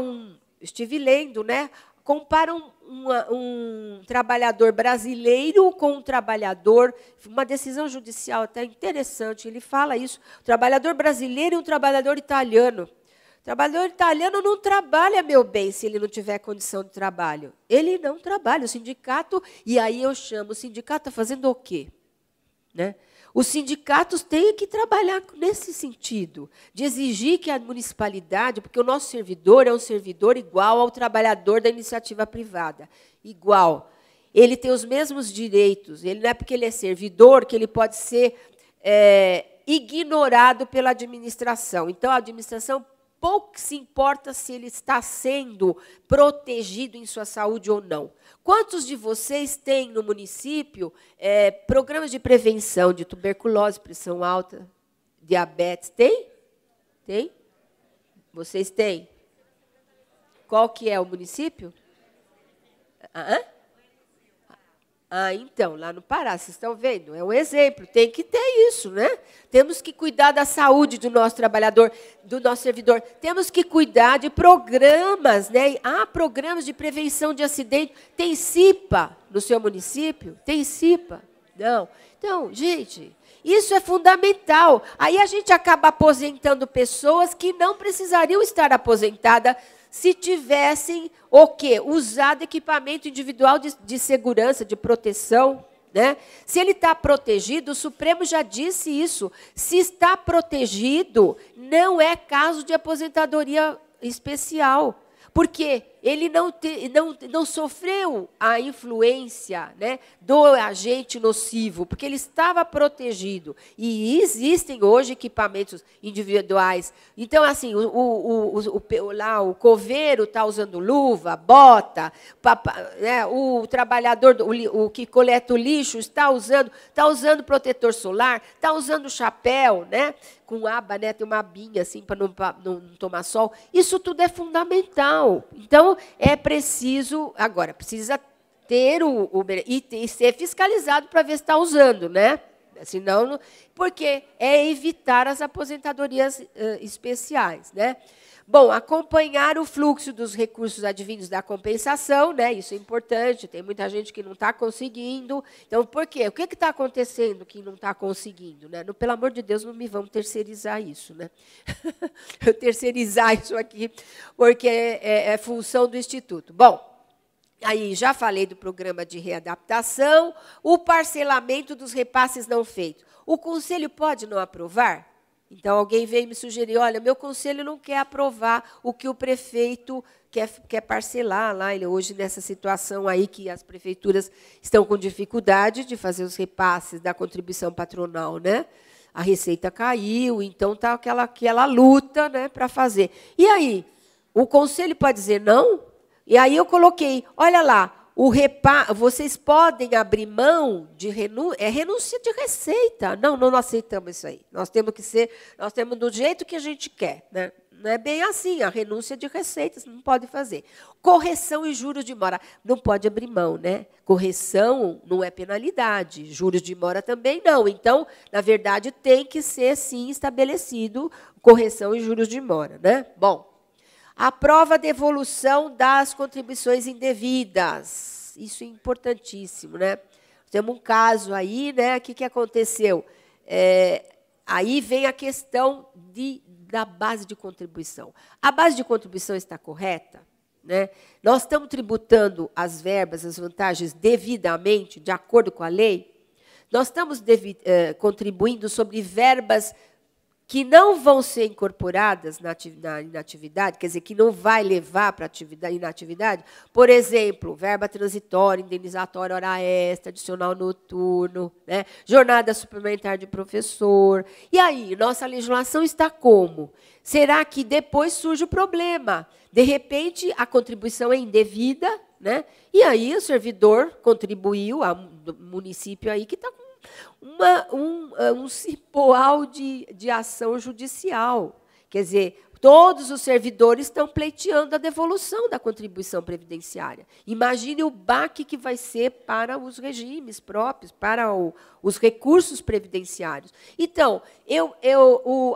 estive lendo, né? Compara um trabalhador brasileiro com um trabalhador, uma decisão judicial até interessante, ele fala isso, o trabalhador brasileiro e um trabalhador italiano. trabalhador italiano não trabalha, meu bem, se ele não tiver condição de trabalho. Ele não trabalha. O sindicato, e aí eu chamo, o sindicato está fazendo o quê? Né? Os sindicatos têm que trabalhar nesse sentido, de exigir que a municipalidade, porque o nosso servidor é um servidor igual ao trabalhador da iniciativa privada, igual. Ele tem os mesmos direitos, ele não é porque ele é servidor que ele pode ser ignorado pela administração. Então, a administração pouco se importa se ele está sendo protegido em sua saúde ou não. Quantos de vocês têm no município programas de prevenção de tuberculose, pressão alta, diabetes? Tem? Tem? Vocês têm? Qual que é o município? Então, lá no Pará, vocês estão vendo? É um exemplo, tem que ter isso, né? Temos que cuidar da saúde do nosso trabalhador, do nosso servidor. Temos que cuidar de programas, né? Há programas de prevenção de acidente. Tem CIPA no seu município? Tem CIPA? Não. Então, gente, isso é fundamental. Aí a gente acaba aposentando pessoas que não precisariam estar aposentadas se tivessem o quê? Usado equipamento individual de segurança, de proteção. Né? Se ele está protegido, o Supremo já disse isso. Se está protegido, não é caso de aposentadoria especial. Porque ele não sofreu a influência, né, do agente nocivo, porque ele estava protegido. E existem hoje equipamentos individuais. Então, assim, lá o coveiro está usando luva, bota, né, o trabalhador, o que coleta o lixo, está usando protetor solar, está usando chapéu, né, com aba, né, tem uma abinha assim para não tomar sol. Isso tudo é fundamental. Então, é preciso, agora, precisa ter e ser fiscalizado para ver se está usando, né? Senão, porque é evitar as aposentadorias especiais, né? Bom, acompanhar o fluxo dos recursos advindos da compensação, né? Isso é importante, tem muita gente que não está conseguindo. Então, por quê? O que está acontecendo que não está conseguindo? Né? Pelo amor de Deus, não me vamos terceirizar isso. Né? Eu terceirizar isso aqui, porque é função do Instituto. Bom, aí já falei do programa de readaptação, o parcelamento dos repasses não feitos. O Conselho pode não aprovar? Então, alguém veio me sugerir, olha, meu conselho não quer aprovar o que o prefeito quer parcelar lá. Ele, hoje, nessa situação aí que as prefeituras estão com dificuldade de fazer os repasses da contribuição patronal, né? A receita caiu, então está aquela luta, né, para fazer. E aí, o conselho pode dizer não? E aí eu coloquei, olha lá, vocês podem abrir mão de renúncia de receita. Não aceitamos isso aí. Nós temos do jeito que a gente quer. Né? Não é bem assim, a renúncia de receitas não pode fazer. Correção e juros de mora. Não pode abrir mão, né? Correção não é penalidade, juros de mora também não. Então, na verdade, tem que ser, sim, estabelecido correção e juros de mora. Né? Bom. Aprova a devolução das contribuições indevidas. Isso é importantíssimo, né? Temos um caso aí, né? O que aconteceu? Aí vem a questão da base de contribuição. A base de contribuição está correta? Né? Nós estamos tributando as verbas, as vantagens devidamente, de acordo com a lei? Nós estamos contribuindo sobre verbas que não vão ser incorporadas na inatividade, quer dizer, que não vai levar para a inatividade, por exemplo, verba transitória, indenizatória, hora extra, adicional noturno, né? Jornada suplementar de professor. E aí, nossa legislação está como? Será que depois surge o problema? De repente, a contribuição é indevida, né? E aí o servidor contribuiu, o município aí que está com um cipoal de ação judicial. Quer dizer, todos os servidores estão pleiteando a devolução da contribuição previdenciária. Imagine o baque que vai ser para os regimes próprios, para os recursos previdenciários. Então,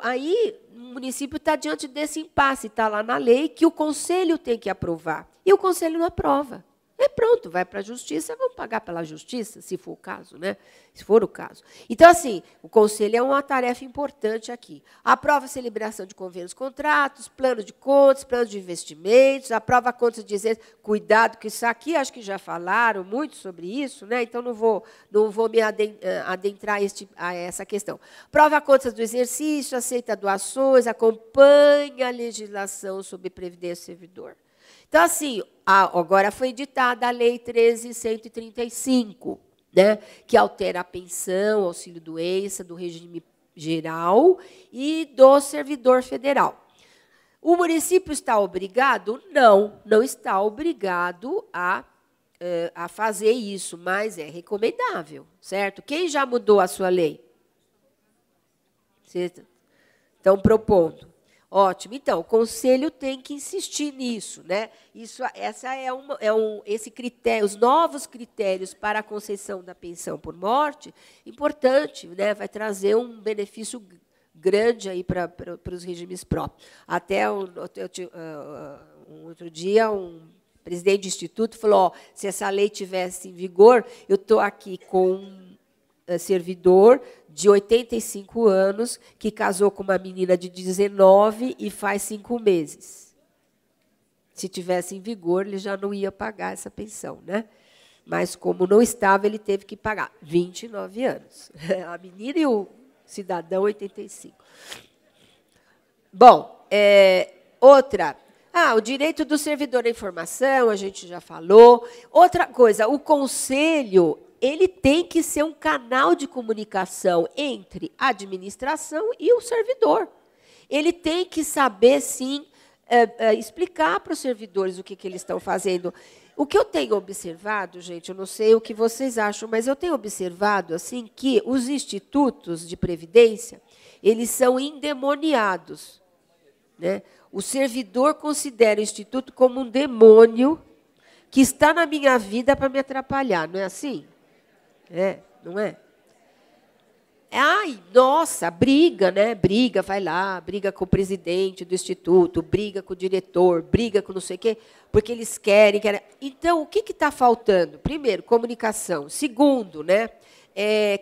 aí o município está diante desse impasse, está lá na lei que o Conselho tem que aprovar. E o Conselho não aprova. e pronto, vai para a justiça, vamos pagar pela justiça, se for o caso, né? Se for o caso. Então, assim, o Conselho é uma tarefa importante aqui. Aprova a celebração de convênios, contratos, plano de contas, plano de investimentos, aprova contas de dizer, cuidado que isso aqui, acho que já falaram muito sobre isso, né? Então não vou me adentrar a essa questão. Aprova contas do exercício, aceita doações, acompanha a legislação sobre previdência do servidor. Então, assim, agora foi editada a Lei 13.135, né, que altera a pensão, auxílio-doença, do regime geral e do servidor federal. O município está obrigado? Não, não está obrigado a fazer isso, mas é recomendável, certo? Quem já mudou a sua lei? Vocês estão propondo. Ótimo. Então, o Conselho tem que insistir nisso, né? Esse critério, os novos critérios para a concessão da pensão por morte, importante, né? Vai trazer um benefício grande aí para os regimes próprios. Até um outro dia, um presidente de instituto falou: ó, se essa lei tivesse em vigor, eu estou aqui com um servidor de 85 anos, que casou com uma menina de 19 e faz 5 meses. Se tivesse em vigor, ele já não ia pagar essa pensão, né? Mas, como não estava, ele teve que pagar 29 anos. A menina e o cidadão, 85. Bom, outra. O direito do servidor à informação, a gente já falou. Outra coisa, o Conselho, ele tem que ser um canal de comunicação entre a administração e o servidor. Ele tem que saber, sim, explicar para os servidores o que eles estão fazendo. O que eu tenho observado, gente, eu não sei o que vocês acham, mas eu tenho observado assim, que os institutos de previdência, eles são endemoniados, né? O servidor considera o instituto como um demônio que está na minha vida para me atrapalhar, não é assim? Não é? Ai, nossa, briga, né? Briga, vai lá, briga com o presidente do instituto, briga com o diretor, briga com não sei o quê, porque eles querem. Então, o que está faltando? Primeiro, comunicação. Segundo, né?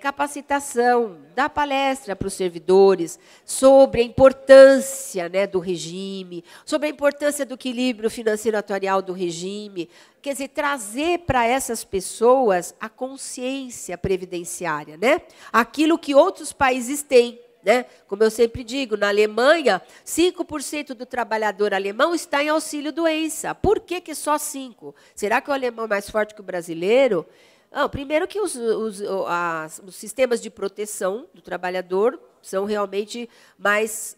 Capacitação, dar palestra para os servidores sobre a importância, né, do regime, sobre a importância do equilíbrio financeiro atuarial do regime. Quer dizer, trazer para essas pessoas a consciência previdenciária, né? Aquilo que outros países têm. Né? Como eu sempre digo, na Alemanha, 5% do trabalhador alemão está em auxílio-doença. Por que só 5%? Será que o alemão é mais forte que o brasileiro? Não, primeiro que os sistemas de proteção do trabalhador são realmente mais,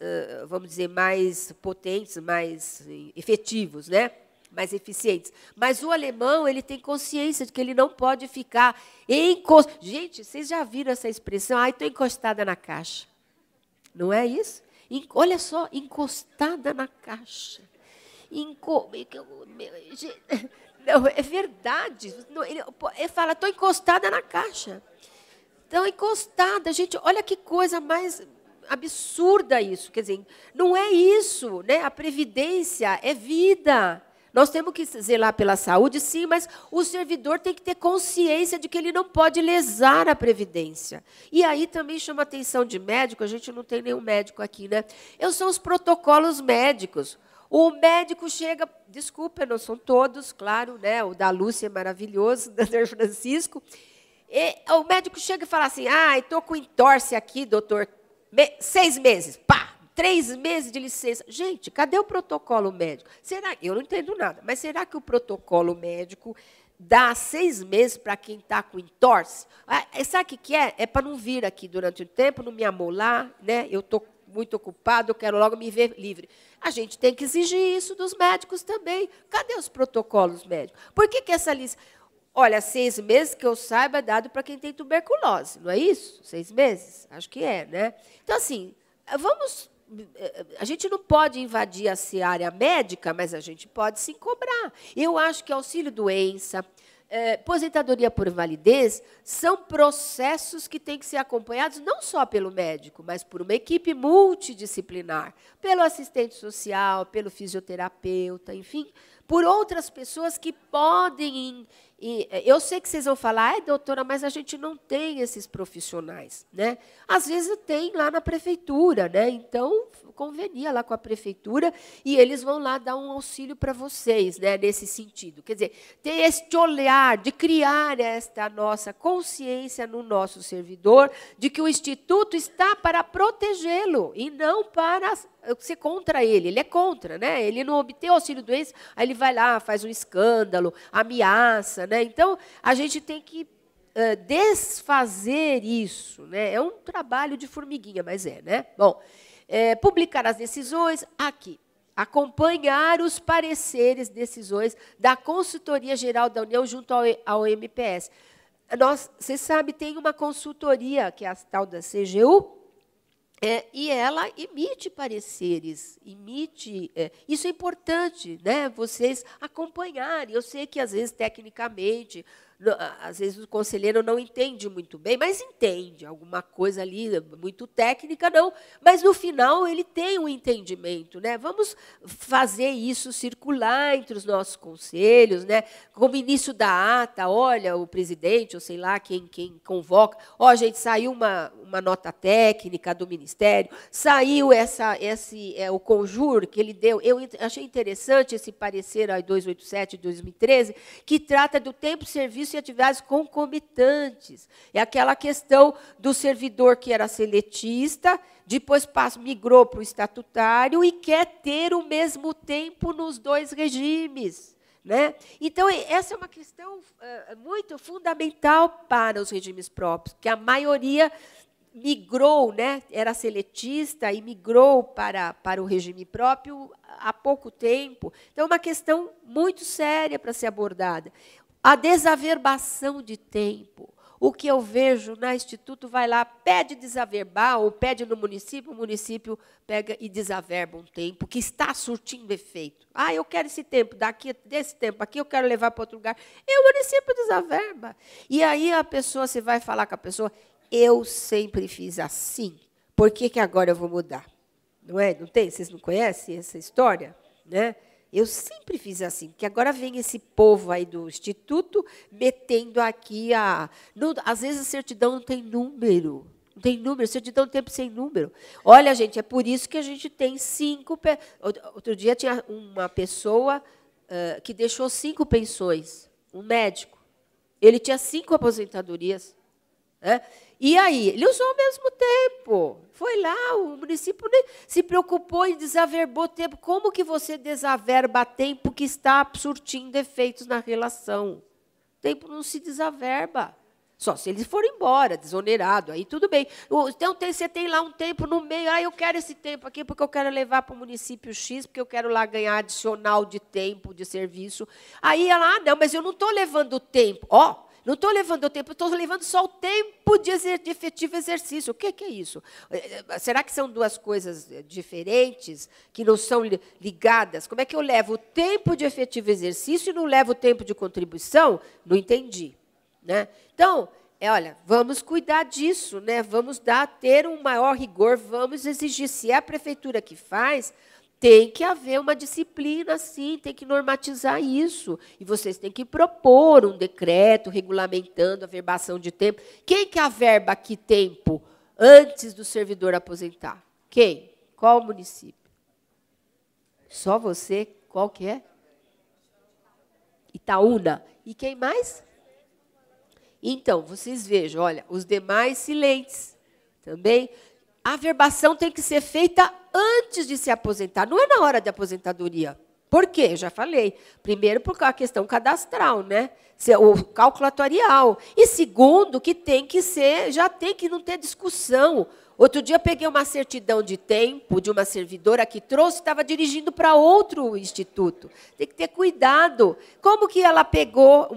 vamos dizer, mais potentes, mais efetivos, né? Mais eficientes. Mas o alemão, ele tem consciência de que ele não pode ficar encostado. Gente, vocês já viram essa expressão? Ai, estou encostada na caixa. Não é isso? Olha só, encostada na caixa. Não, é verdade. Ele fala, estou encostada na caixa. Então, encostada. Gente, olha que coisa mais absurda isso. Quer dizer, não é isso, né? A previdência é vida. Nós temos que zelar pela saúde, sim, mas o servidor tem que ter consciência de que ele não pode lesar a previdência. E aí também chama a atenção de médico, a gente não tem nenhum médico aqui, né? São os protocolos médicos. O médico chega, desculpa, não são todos, claro, né? O da Lúcia é maravilhoso, da Dr. Francisco. O médico chega e fala assim, estou com entorse aqui, doutor, 6 meses, pá! 3 meses de licença. Gente, cadê o protocolo médico? Eu não entendo nada, mas será que o protocolo médico dá 6 meses para quem está com entorse? Sabe o que é? É para não vir aqui durante o tempo, não me amolar, né? Eu estou muito ocupado, eu quero logo me ver livre. A gente tem que exigir isso dos médicos também. Cadê os protocolos médicos? Por que essa licença? Olha, 6 meses, que eu saiba, é dado para quem tem tuberculose, não é isso? 6 meses? Acho que é, né? Então, assim, a gente não pode invadir a seara médica, mas a gente pode sim cobrar. Eu acho que auxílio-doença, aposentadoria por invalidez, são processos que têm que ser acompanhados não só pelo médico, mas por uma equipe multidisciplinar, pelo assistente social, pelo fisioterapeuta, enfim, por outras pessoas que podem... Eu sei que vocês vão falar, doutora, mas a gente não tem esses profissionais, né? Às vezes tem lá na prefeitura, né? Então, convenia lá com a prefeitura e eles vão lá dar um auxílio para vocês, né? Nesse sentido. Quer dizer, ter este olhar de criar esta nossa consciência no nosso servidor de que o Instituto está para protegê-lo e não para ser contra ele. Ele é contra, né? Ele não obtém auxílio-doença, aí ele vai lá, faz um escândalo, ameaça, né? Então, a gente tem que desfazer isso, né? É um trabalho de formiguinha, mas né? Bom, publicar as decisões aqui. Acompanhar os pareceres, decisões da Consultoria Geral da União junto ao MPS. Vocês sabem, tem uma consultoria, que é a tal da CGU, e ela emite pareceres, isso é importante, né? Vocês acompanharem. Eu sei que, às vezes, tecnicamente, às vezes o conselheiro não entende muito bem, mas entende alguma coisa ali, muito técnica, não. Mas, no final, ele tem um entendimento, né? Vamos fazer isso circular entre os nossos conselhos, né? Como início da ata, olha, o presidente, ou sei lá, quem convoca, gente, saiu uma nota técnica do Ministério, saiu o conjur que ele deu. Eu achei interessante esse parecer aí 287 de 2013, que trata do tempo de serviço e atividades concomitantes. É aquela questão do servidor que era seletista, depois migrou para o estatutário e quer ter o mesmo tempo nos dois regimes, né? Então, essa é uma questão muito fundamental para os regimes próprios, que a maioria migrou, né? Era seletista e migrou para o regime próprio há pouco tempo. Então, é uma questão muito séria para ser abordada. A desaverbação de tempo. O que eu vejo na Instituto vai lá, pede desaverbar, ou pede no município, o município pega e desaverba um tempo que está surtindo efeito. Eu quero esse tempo, desse tempo aqui eu quero levar para outro lugar. E o município desaverba. E aí você vai falar com a pessoa, eu sempre fiz assim, por que agora eu vou mudar? Não é? Não tem? Vocês não conhecem essa história? Né? Eu sempre fiz assim, porque agora vem esse povo aí do Instituto metendo aqui às vezes a certidão não tem número. Não tem número, certidão de tempo sem número. Olha, gente, é por isso que a gente tem 5... Outro dia tinha uma pessoa que deixou 5 pensões, um médico. Ele tinha 5 aposentadorias. Né? E aí, ele usou ao mesmo tempo. Foi lá, o município se preocupou e desaverbou tempo. Como que você desaverba tempo que está surtindo efeitos na relação? O tempo não se desaverba. Só se ele for embora, desonerado, aí tudo bem. Então, você tem lá um tempo no meio, eu quero esse tempo aqui porque eu quero levar para o município X, porque eu quero lá ganhar adicional de tempo, de serviço. Aí ela, não, mas eu não estou levando o tempo. Não estou levando o tempo, estou levando só o tempo de efetivo exercício. O que é isso? Será que são duas coisas diferentes, que não são ligadas? Como é que eu levo o tempo de efetivo exercício e não levo o tempo de contribuição? Não entendi. Né? Então, olha, vamos cuidar disso, né? Vamos ter um maior rigor, vamos exigir. Se é a prefeitura que faz, tem que haver uma disciplina, sim, tem que normatizar isso. E vocês têm que propor um decreto regulamentando a verbação de tempo. Quem que averba aqui tempo antes do servidor aposentar? Quem? Qual município? Só você? Qual que é? Itaúna. E quem mais? Então, vocês vejam, olha, os demais silentes também. A averbação tem que ser feita antes de se aposentar, não é na hora de aposentadoria. Por quê? Já falei. Primeiro, por a questão cadastral, né? O cálculo atuarial. E segundo, que tem que ser, já tem que não ter discussão. Outro dia, peguei uma certidão de tempo de uma servidora que trouxe, estava dirigindo para outro instituto. Tem que ter cuidado. Como que ela pegou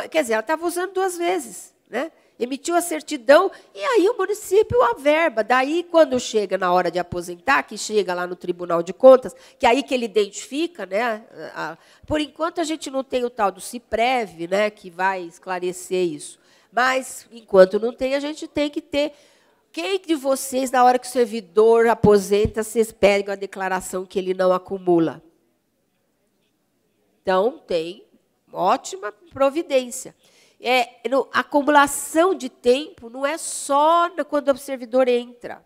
quer dizer, ela estava usando 2 vezes, né? Emitiu a certidão e aí o município averba. Daí, quando chega na hora de aposentar, que chega lá no Tribunal de Contas, que é aí que ele identifica, né? Por enquanto, a gente não tem o tal do CIPREV, né, que vai esclarecer isso. Mas, enquanto não tem, a gente tem que ter. Quem de vocês, na hora que o servidor aposenta, vocês pegam a declaração que ele não acumula? Então, tem ótima providência. A acumulação de tempo não é só quando o servidor entra.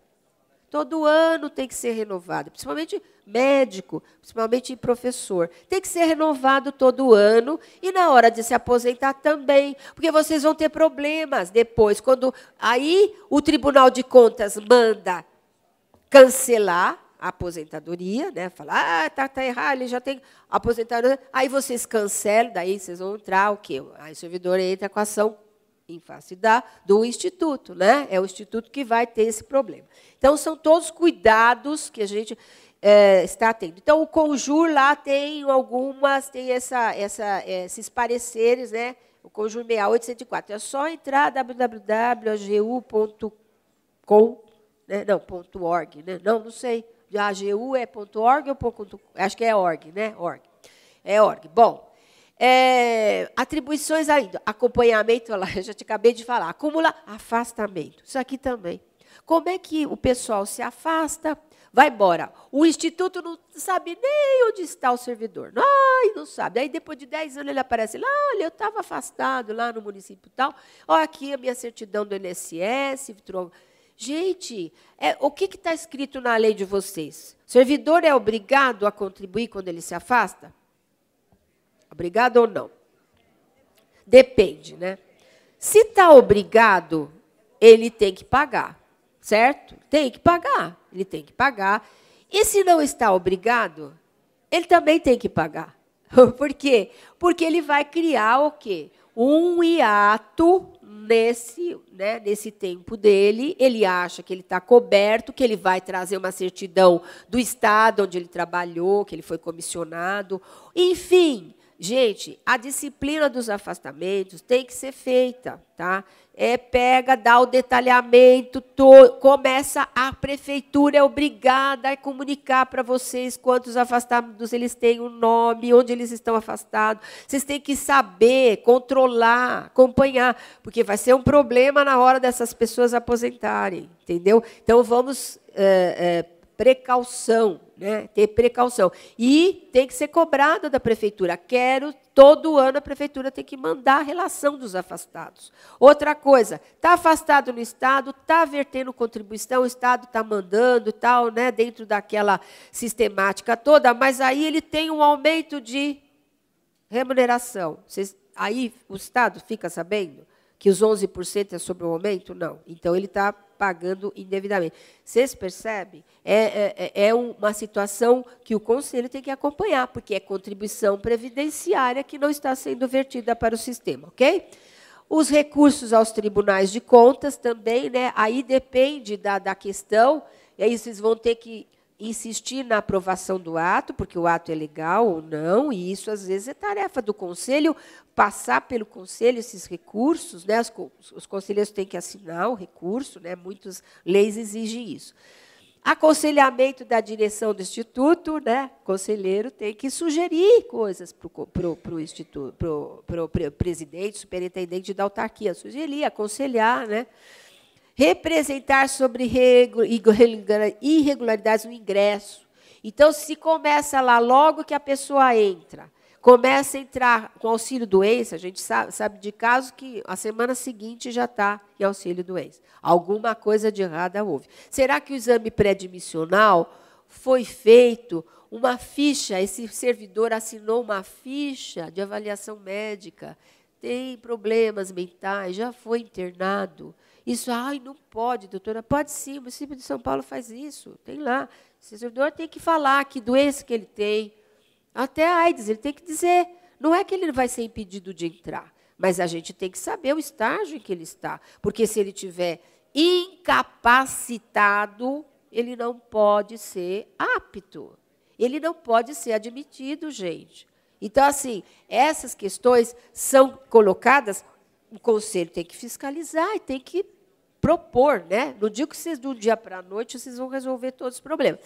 Todo ano tem que ser renovado, principalmente médico, principalmente professor. Tem que ser renovado todo ano e na hora de se aposentar também, porque vocês vão ter problemas depois. Quando aí o Tribunal de Contas manda cancelar a aposentadoria, né? Falar, tá errado, ele já tem aposentadoria. Aí vocês cancelam, daí vocês vão entrar o quê? Aí o servidor entra com a ação em face do Instituto, né? É o Instituto que vai ter esse problema. Então, são todos cuidados que a gente está tendo. Então, o Conjur lá tem algumas, tem esses pareceres, né? O Conjur 6804. É só entrar www.agu.com, né? Não, .org, né? Não sei. A AGU é .org ou acho que é org, né? Org. É org. Bom, atribuições ainda. Acompanhamento, lá, eu já te acabei de falar. Acumula afastamento. Isso aqui também. Como é que o pessoal se afasta, vai embora? O Instituto não sabe nem onde está o servidor. Não sabe. Aí, depois de 10 anos, ele aparece lá, olha, eu estava afastado lá no município tal. Olha aqui a minha certidão do INSS. Gente, o que está escrito na lei de vocês? O servidor é obrigado a contribuir quando ele se afasta? Obrigado ou não? Depende, né? Se está obrigado, ele tem que pagar, certo? Tem que pagar, ele tem que pagar. E se não está obrigado, ele também tem que pagar. Por quê? Porque ele vai criar o quê? Um hiato nesse tempo dele. Ele acha que ele está coberto, que ele vai trazer uma certidão do estado onde ele trabalhou, que ele foi comissionado. Enfim, gente, a disciplina dos afastamentos tem que ser feita, tá? Dá o detalhamento, começa, a prefeitura é obrigada a comunicar para vocês quantos afastados eles têm, o nome, onde eles estão afastados. Vocês têm que saber, controlar, acompanhar, porque vai ser um problema na hora dessas pessoas aposentarem, entendeu? Então, vamos precaução, né? Ter precaução. E tem que ser cobrado da prefeitura. Todo ano a prefeitura tem que mandar a relação dos afastados. Outra coisa, está afastado no Estado, está vertendo contribuição, o Estado está mandando, tal, né, dentro daquela sistemática toda, mas aí ele tem um aumento de remuneração. Aí o Estado fica sabendo que os 11% é sobre o aumento? Não. Então, ele está pagando indevidamente. Vocês percebem? É uma situação que o Conselho tem que acompanhar, porque é contribuição previdenciária que não está sendo vertida para o sistema, ok? Os recursos aos tribunais de contas também, né? Aí depende da questão, e aí vocês vão ter que insistir na aprovação do ato, porque o ato é legal ou não, e isso, às vezes, é tarefa do Conselho, passar pelo Conselho esses recursos, né? Os conselheiros têm que assinar o recurso, né? Muitas leis exigem isso. Aconselhamento da direção do Instituto, né? O conselheiro tem que sugerir coisas para o Instituto, para o presidente, superintendente da autarquia, sugerir, aconselhar, né? Representar sobre irregularidades no ingresso. Então, se começa lá, logo que a pessoa entra, começa a entrar com auxílio-doença, a gente sabe de casos que a semana seguinte já está em auxílio-doença. Alguma coisa de errada houve. Será que o exame pré-admissional foi feito uma ficha, esse servidor assinou uma ficha de avaliação médica, tem problemas mentais, já foi internado? Isso, não pode, doutora. Pode sim, o município de São Paulo faz isso. Tem lá. O servidor tem que falar que doença que ele tem. Até a AIDS, ele tem que dizer. Não é que ele vai ser impedido de entrar, mas a gente tem que saber o estágio em que ele está. Porque se ele estiver incapacitado, ele não pode ser apto. Ele não pode ser admitido, gente. Então, assim, essas questões são colocadas. O Conselho tem que fiscalizar e tem que propor, né? Não digo que vocês, de um dia para a noite, vocês vão resolver todos os problemas.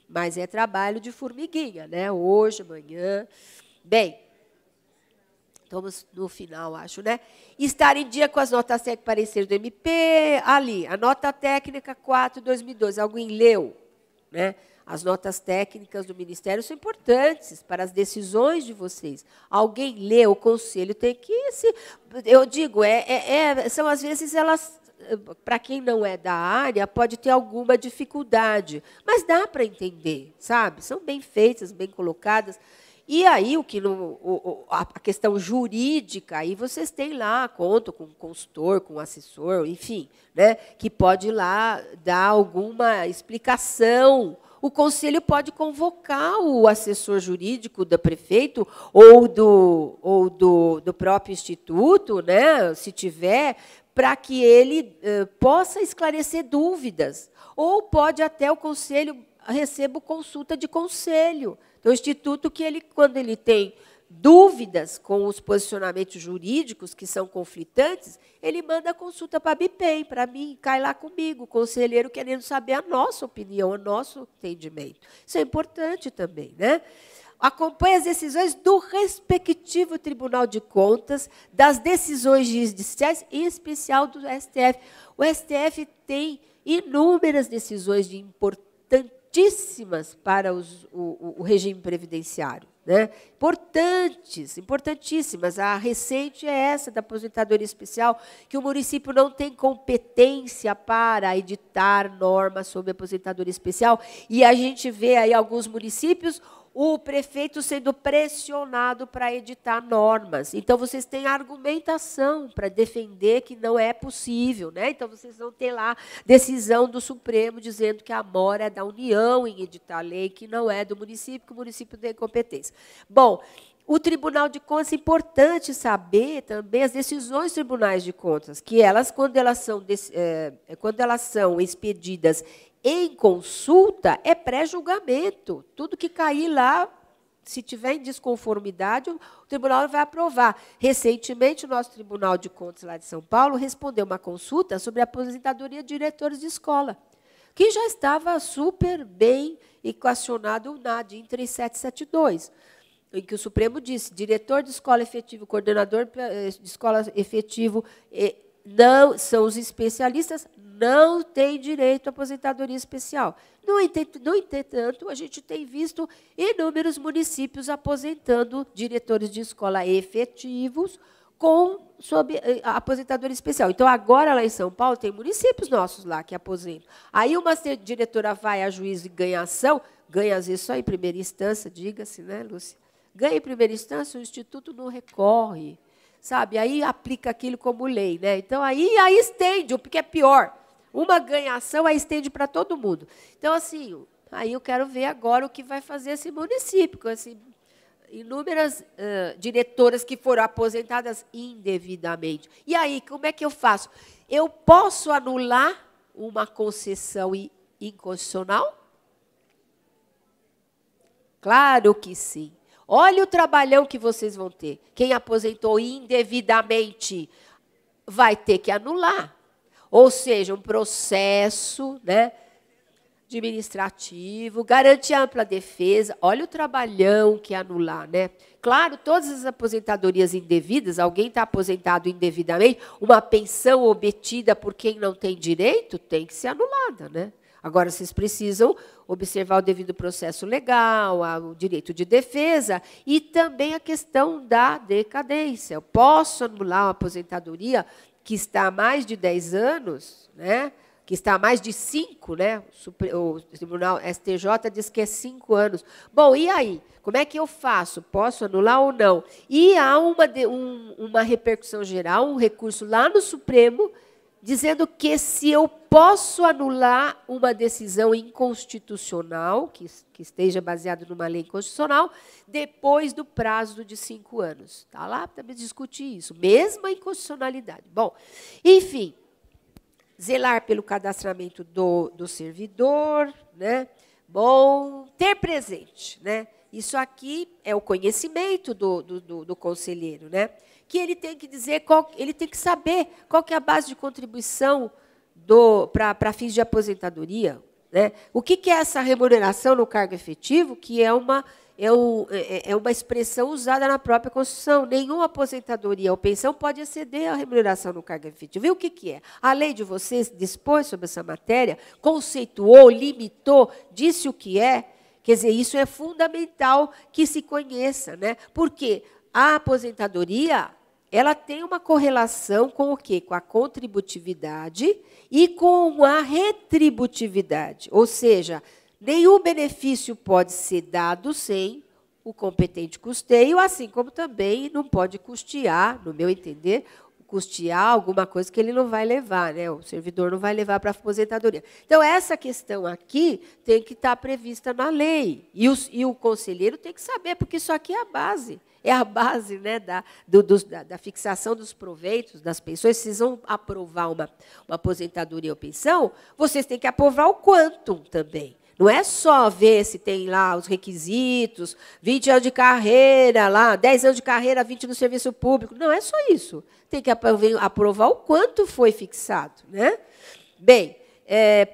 Mas é trabalho de formiguinha, né? Hoje, amanhã. Bem, estamos no final, acho, né? Estar em dia com as notas técnicas parecer do MP, ali, a nota técnica 4/2012. Alguém leu, né? As notas técnicas do Ministério são importantes para as decisões de vocês. Alguém lê, o conselho tem que... Eu digo, são às vezes elas... Para quem não é da área, pode ter alguma dificuldade, mas dá para entender, sabe? São bem feitas, bem colocadas. E aí, a questão jurídica, aí vocês têm lá, contam com o consultor, com o assessor, enfim, né, que pode ir lá dar alguma explicação. O conselho pode convocar o assessor jurídico do prefeito ou do próprio instituto, né, se tiver, para que ele possa esclarecer dúvidas. Ou pode até o conselho receba consulta de conselho. Então, o instituto, quando ele tem dúvidas com os posicionamentos jurídicos que são conflitantes, ele manda a consulta para a BIPEM, para mim, cai lá comigo, o conselheiro querendo saber a nossa opinião, o nosso entendimento. Isso é importante também, né? Acompanhe as decisões do respectivo Tribunal de Contas, das decisões judiciais, em especial do STF. O STF tem inúmeras decisões importantíssimas para o regime previdenciário, né? Importantíssimas. A recente é essa, da aposentadoria especial, que o município não tem competência para editar normas sobre aposentadoria especial, e a gente vê aí alguns municípios o prefeito sendo pressionado para editar normas. Então, vocês têm argumentação para defender que não é possível, né? Então, vocês vão ter lá decisão do Supremo dizendo que a mora é da União em editar lei, que não é do município, que o município tem competência. Bom, o Tribunal de Contas, é importante saber também as decisões dos tribunais de contas, que elas, quando elas são expedidas em consulta, é pré-julgamento. Tudo que cair lá, se tiver em desconformidade, o tribunal vai aprovar. Recentemente, o nosso Tribunal de Contas lá de São Paulo respondeu uma consulta sobre a aposentadoria de diretores de escola, que já estava super bem equacionado o NAD 3772, em que o Supremo disse: diretor de escola efetivo, coordenador de escola efetivo, não são os especialistas, não têm direito à aposentadoria especial. No entanto, a gente tem visto inúmeros municípios aposentando diretores de escola efetivos sob a aposentadoria especial. Então, agora, lá em São Paulo, tem municípios nossos lá que aposentam. Aí, uma diretora vai a juízo e ganha ação, ganha, às vezes, só em primeira instância, diga-se, né, Lúcia? Ganha em primeira instância, o Instituto não recorre, sabe? Aí aplica aquilo como lei, né? Então, aí estende, porque é pior. Uma ganha-ação, aí estende para todo mundo. Então, assim, aí eu quero ver agora o que vai fazer esse município, com inúmeras diretoras que foram aposentadas indevidamente. E aí, como é que eu faço? Eu posso anular uma concessão inconstitucional? Claro que sim. Olha o trabalhão que vocês vão ter. Quem aposentou indevidamente vai ter que anular. Ou seja, um processo, né, administrativo, garantir ampla defesa. Olha o trabalhão que é anular, né? Claro, todas as aposentadorias indevidas, alguém está aposentado indevidamente, uma pensão obtida por quem não tem direito, tem que ser anulada, né? Agora, vocês precisam observar o devido processo legal, o direito de defesa e também a questão da decadência. Eu posso anular uma aposentadoria que está há mais de 10 anos, né? Que está há mais de 5, né? O Tribunal STJ diz que é 5 anos. Bom, e aí? Como é que eu faço? Posso anular ou não? E há uma repercussão geral, um recurso lá no Supremo, dizendo que se eu posso anular uma decisão inconstitucional, que esteja baseada numa lei constitucional, depois do prazo de 5 anos. Está lá para discutir isso, mesma inconstitucionalidade. Bom, enfim, zelar pelo cadastramento do servidor, né? Bom, ter presente, né? Isso aqui é o conhecimento do conselheiro, né? Que ele tem que dizer, ele tem que saber qual que é a base de contribuição para fins de aposentadoria, né? O que é essa remuneração no cargo efetivo, que é é uma expressão usada na própria Constituição. Nenhuma aposentadoria ou pensão pode exceder a remuneração no cargo efetivo. Viu o que é? A lei de vocês dispôs sobre essa matéria, conceituou, limitou, disse o que é. Quer dizer, isso é fundamental que se conheça, né? Porque a aposentadoria, ela tem uma correlação com o quê? Com a contributividade e com a retributividade. Ou seja, nenhum benefício pode ser dado sem o competente custeio, assim como também não pode custear, no meu entender, custear alguma coisa que ele não vai levar, né? O servidor não vai levar para a aposentadoria. Então, essa questão aqui tem que estar prevista na lei. E o conselheiro tem que saber, porque isso aqui é a base. É a base, né, da fixação dos proveitos, das pensões. Se vocês vão aprovar uma aposentadoria ou pensão, vocês têm que aprovar o quantum também. Não é só ver se tem lá os requisitos, 20 anos de carreira, lá, 10 anos de carreira, 20 no serviço público. Não é só isso. Tem que aprovar o quanto foi fixado, né? Bem,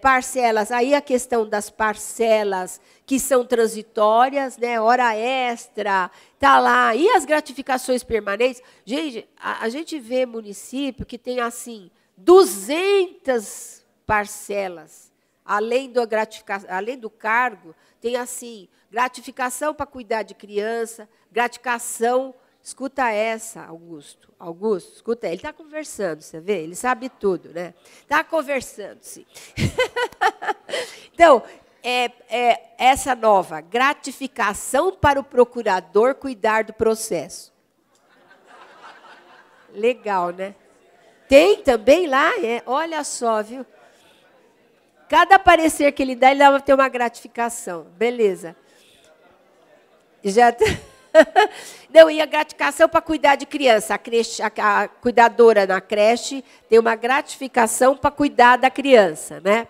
parcelas, aí a questão das parcelas que são transitórias, né? Hora extra, está lá. E as gratificações permanentes? Gente, a gente vê município que tem, assim, 200 parcelas. Além do cargo, tem, assim, gratificação para cuidar de criança, gratificação... Escuta essa, Augusto. Augusto, escuta, ele está conversando, você vê? Ele sabe tudo, né? Está conversando, sim. Então, essa nova, gratificação para o procurador cuidar do processo. Legal, né? Tem também lá, olha só, viu? Cada parecer que ele dá, ele vai ter uma gratificação. Beleza. Já... Não, e a gratificação para cuidar de criança. A cuidadora na creche tem uma gratificação para cuidar da criança, né?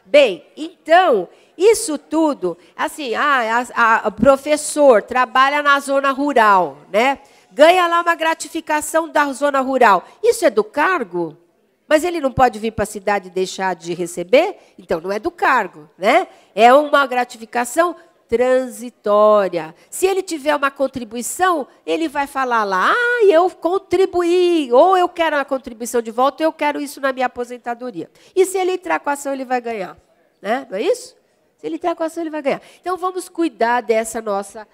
Bem, então, isso tudo, assim, o professor trabalha na zona rural, né? Ganha lá uma gratificação da zona rural. Isso é do cargo? Mas ele não pode vir para a cidade e deixar de receber? Então, não é do cargo, né? É uma gratificação transitória. Se ele tiver uma contribuição, ele vai falar lá, eu contribuí, ou eu quero a contribuição de volta, ou eu quero isso na minha aposentadoria. E se ele entrar com a ação, ele vai ganhar. Né? Não é isso? Se ele entrar com a ação, ele vai ganhar. Então, vamos cuidar dessa nossa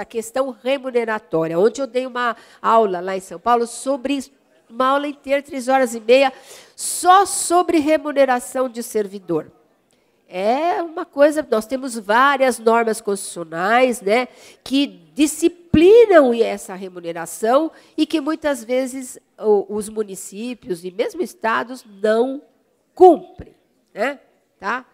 questão remuneratória. Ontem eu dei uma aula lá em São Paulo sobre uma aula inteira, 3 horas e meia, só sobre remuneração de servidor. É uma coisa, nós temos várias normas constitucionais, né, que disciplinam essa remuneração e que muitas vezes os municípios e mesmo estados não cumprem, né? Tá?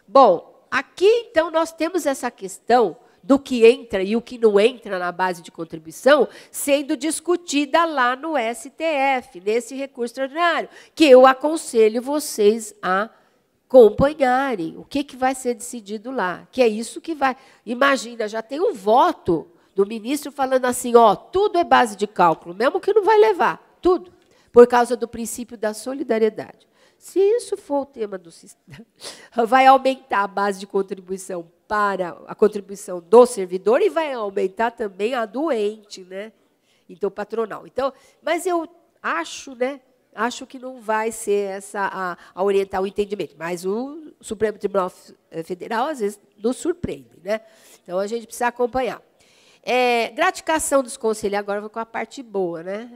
Bom, aqui então nós temos essa questão do que entra e o que não entra na base de contribuição sendo discutida lá no STF, nesse recurso extraordinário, que eu aconselho vocês a acompanharem o que vai ser decidido lá, que é isso que vai... Imagina, já tem um voto do ministro falando assim, tudo é base de cálculo, mesmo que não vai levar, tudo, por causa do princípio da solidariedade. Se isso for o tema do sistema, vai aumentar a base de contribuição para a contribuição do servidor e vai aumentar também a do ente, né? Então, patronal. Então, mas eu acho, né? Acho que não vai ser essa a orientar o entendimento, mas o Supremo Tribunal Federal, às vezes, nos surpreende, né? Então, a gente precisa acompanhar. Gratificação dos conselheiros, agora vou com a parte boa, né?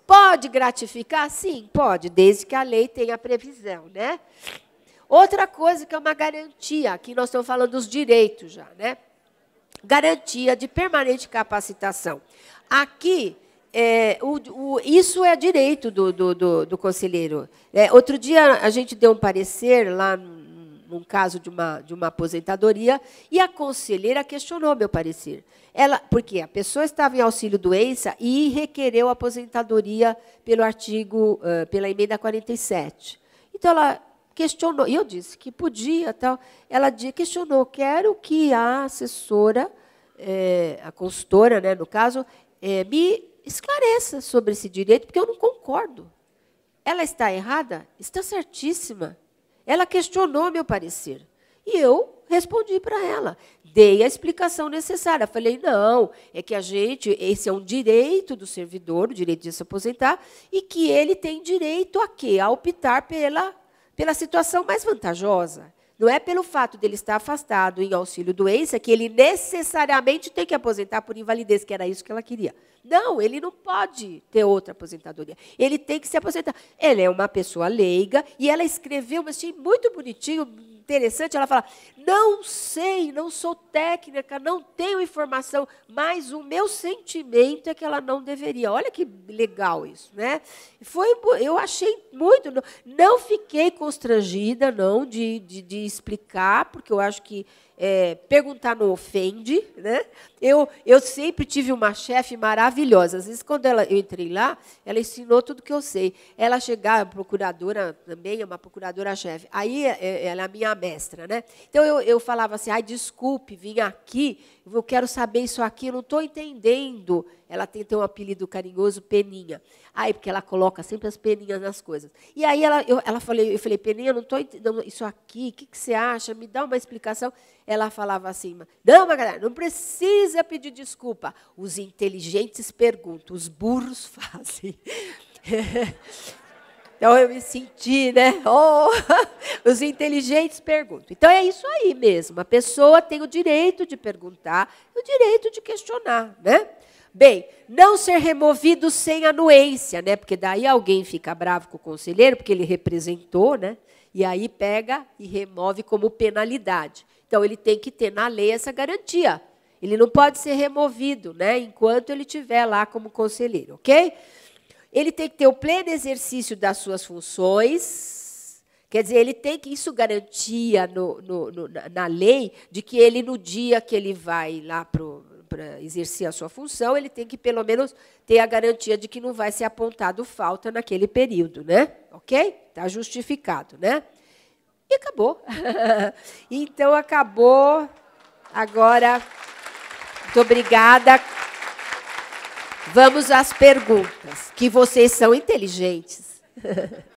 Pode gratificar? Sim, pode, desde que a lei tenha previsão, né? Outra coisa que é uma garantia, aqui nós estamos falando dos direitos já, né? Garantia de permanente capacitação. Aqui... isso é direito do conselheiro. Outro dia, a gente deu um parecer lá num caso de uma aposentadoria e a conselheira questionou meu parecer. Porque a pessoa estava em auxílio-doença e requereu aposentadoria pela emenda 47. Então, ela questionou, e eu disse que podia, tal. Ela questionou, quero que a assessora, a consultora, né, no caso, me esclareça sobre esse direito, porque eu não concordo. Ela está errada? Está certíssima. Ela questionou meu parecer. E eu respondi para ela, dei a explicação necessária. Falei, não, é que esse é um direito do servidor, o direito de se aposentar, e que ele tem direito a quê? A optar pela situação mais vantajosa. Não é pelo fato dele estar afastado em auxílio-doença que ele necessariamente tem que aposentar por invalidez, que era isso que ela queria. Não, ele não pode ter outra aposentadoria. Ele tem que se aposentar. Ela é uma pessoa leiga e ela escreveu, mas achei muito bonitinho, interessante. Ela fala, não sei, não sou técnica, não tenho informação, mas o meu sentimento é que ela não deveria. Olha que legal isso, né? Eu achei muito... Não fiquei constrangida, não, de explicar, porque eu acho que perguntar não ofende, né? Eu sempre tive uma chefe maravilhosa. Às vezes, quando eu entrei lá, ela ensinou tudo que eu sei. Ela chegava, procuradora também, é uma procuradora-chefe. Aí, ela é a minha mestra, né? Então, eu falava assim, ai, desculpe, vim aqui, eu quero saber isso aqui, eu não estou entendendo. Ela tem um apelido carinhoso, Peninha. Aí, porque ela coloca sempre as peninhas nas coisas. E aí, eu falei, Peninha, não estou entendendo isso aqui, o que você acha? Me dá uma explicação. Ela falava assim, não, Magalhães, não precisa pedir desculpa. Os inteligentes perguntam, os burros fazem. Então, eu me senti, né? Oh, os inteligentes perguntam. Então, é isso aí mesmo. A pessoa tem o direito de perguntar, o direito de questionar, né? Bem, não ser removido sem anuência, né? Porque daí alguém fica bravo com o conselheiro, porque ele representou, né? E aí pega e remove como penalidade. Então, ele tem que ter na lei essa garantia. Ele não pode ser removido, né? Enquanto ele estiver lá como conselheiro, ok? Ele tem que ter o pleno exercício das suas funções. Quer dizer, ele tem que... Isso garantia na lei de que ele, no dia que ele vai lá para exercer a sua função, ele tem que, pelo menos, ter a garantia de que não vai ser apontado falta naquele período, né? Ok? Está justificado, né? E acabou. Então, acabou. Agora, muito obrigada. Vamos às perguntas, que vocês são inteligentes.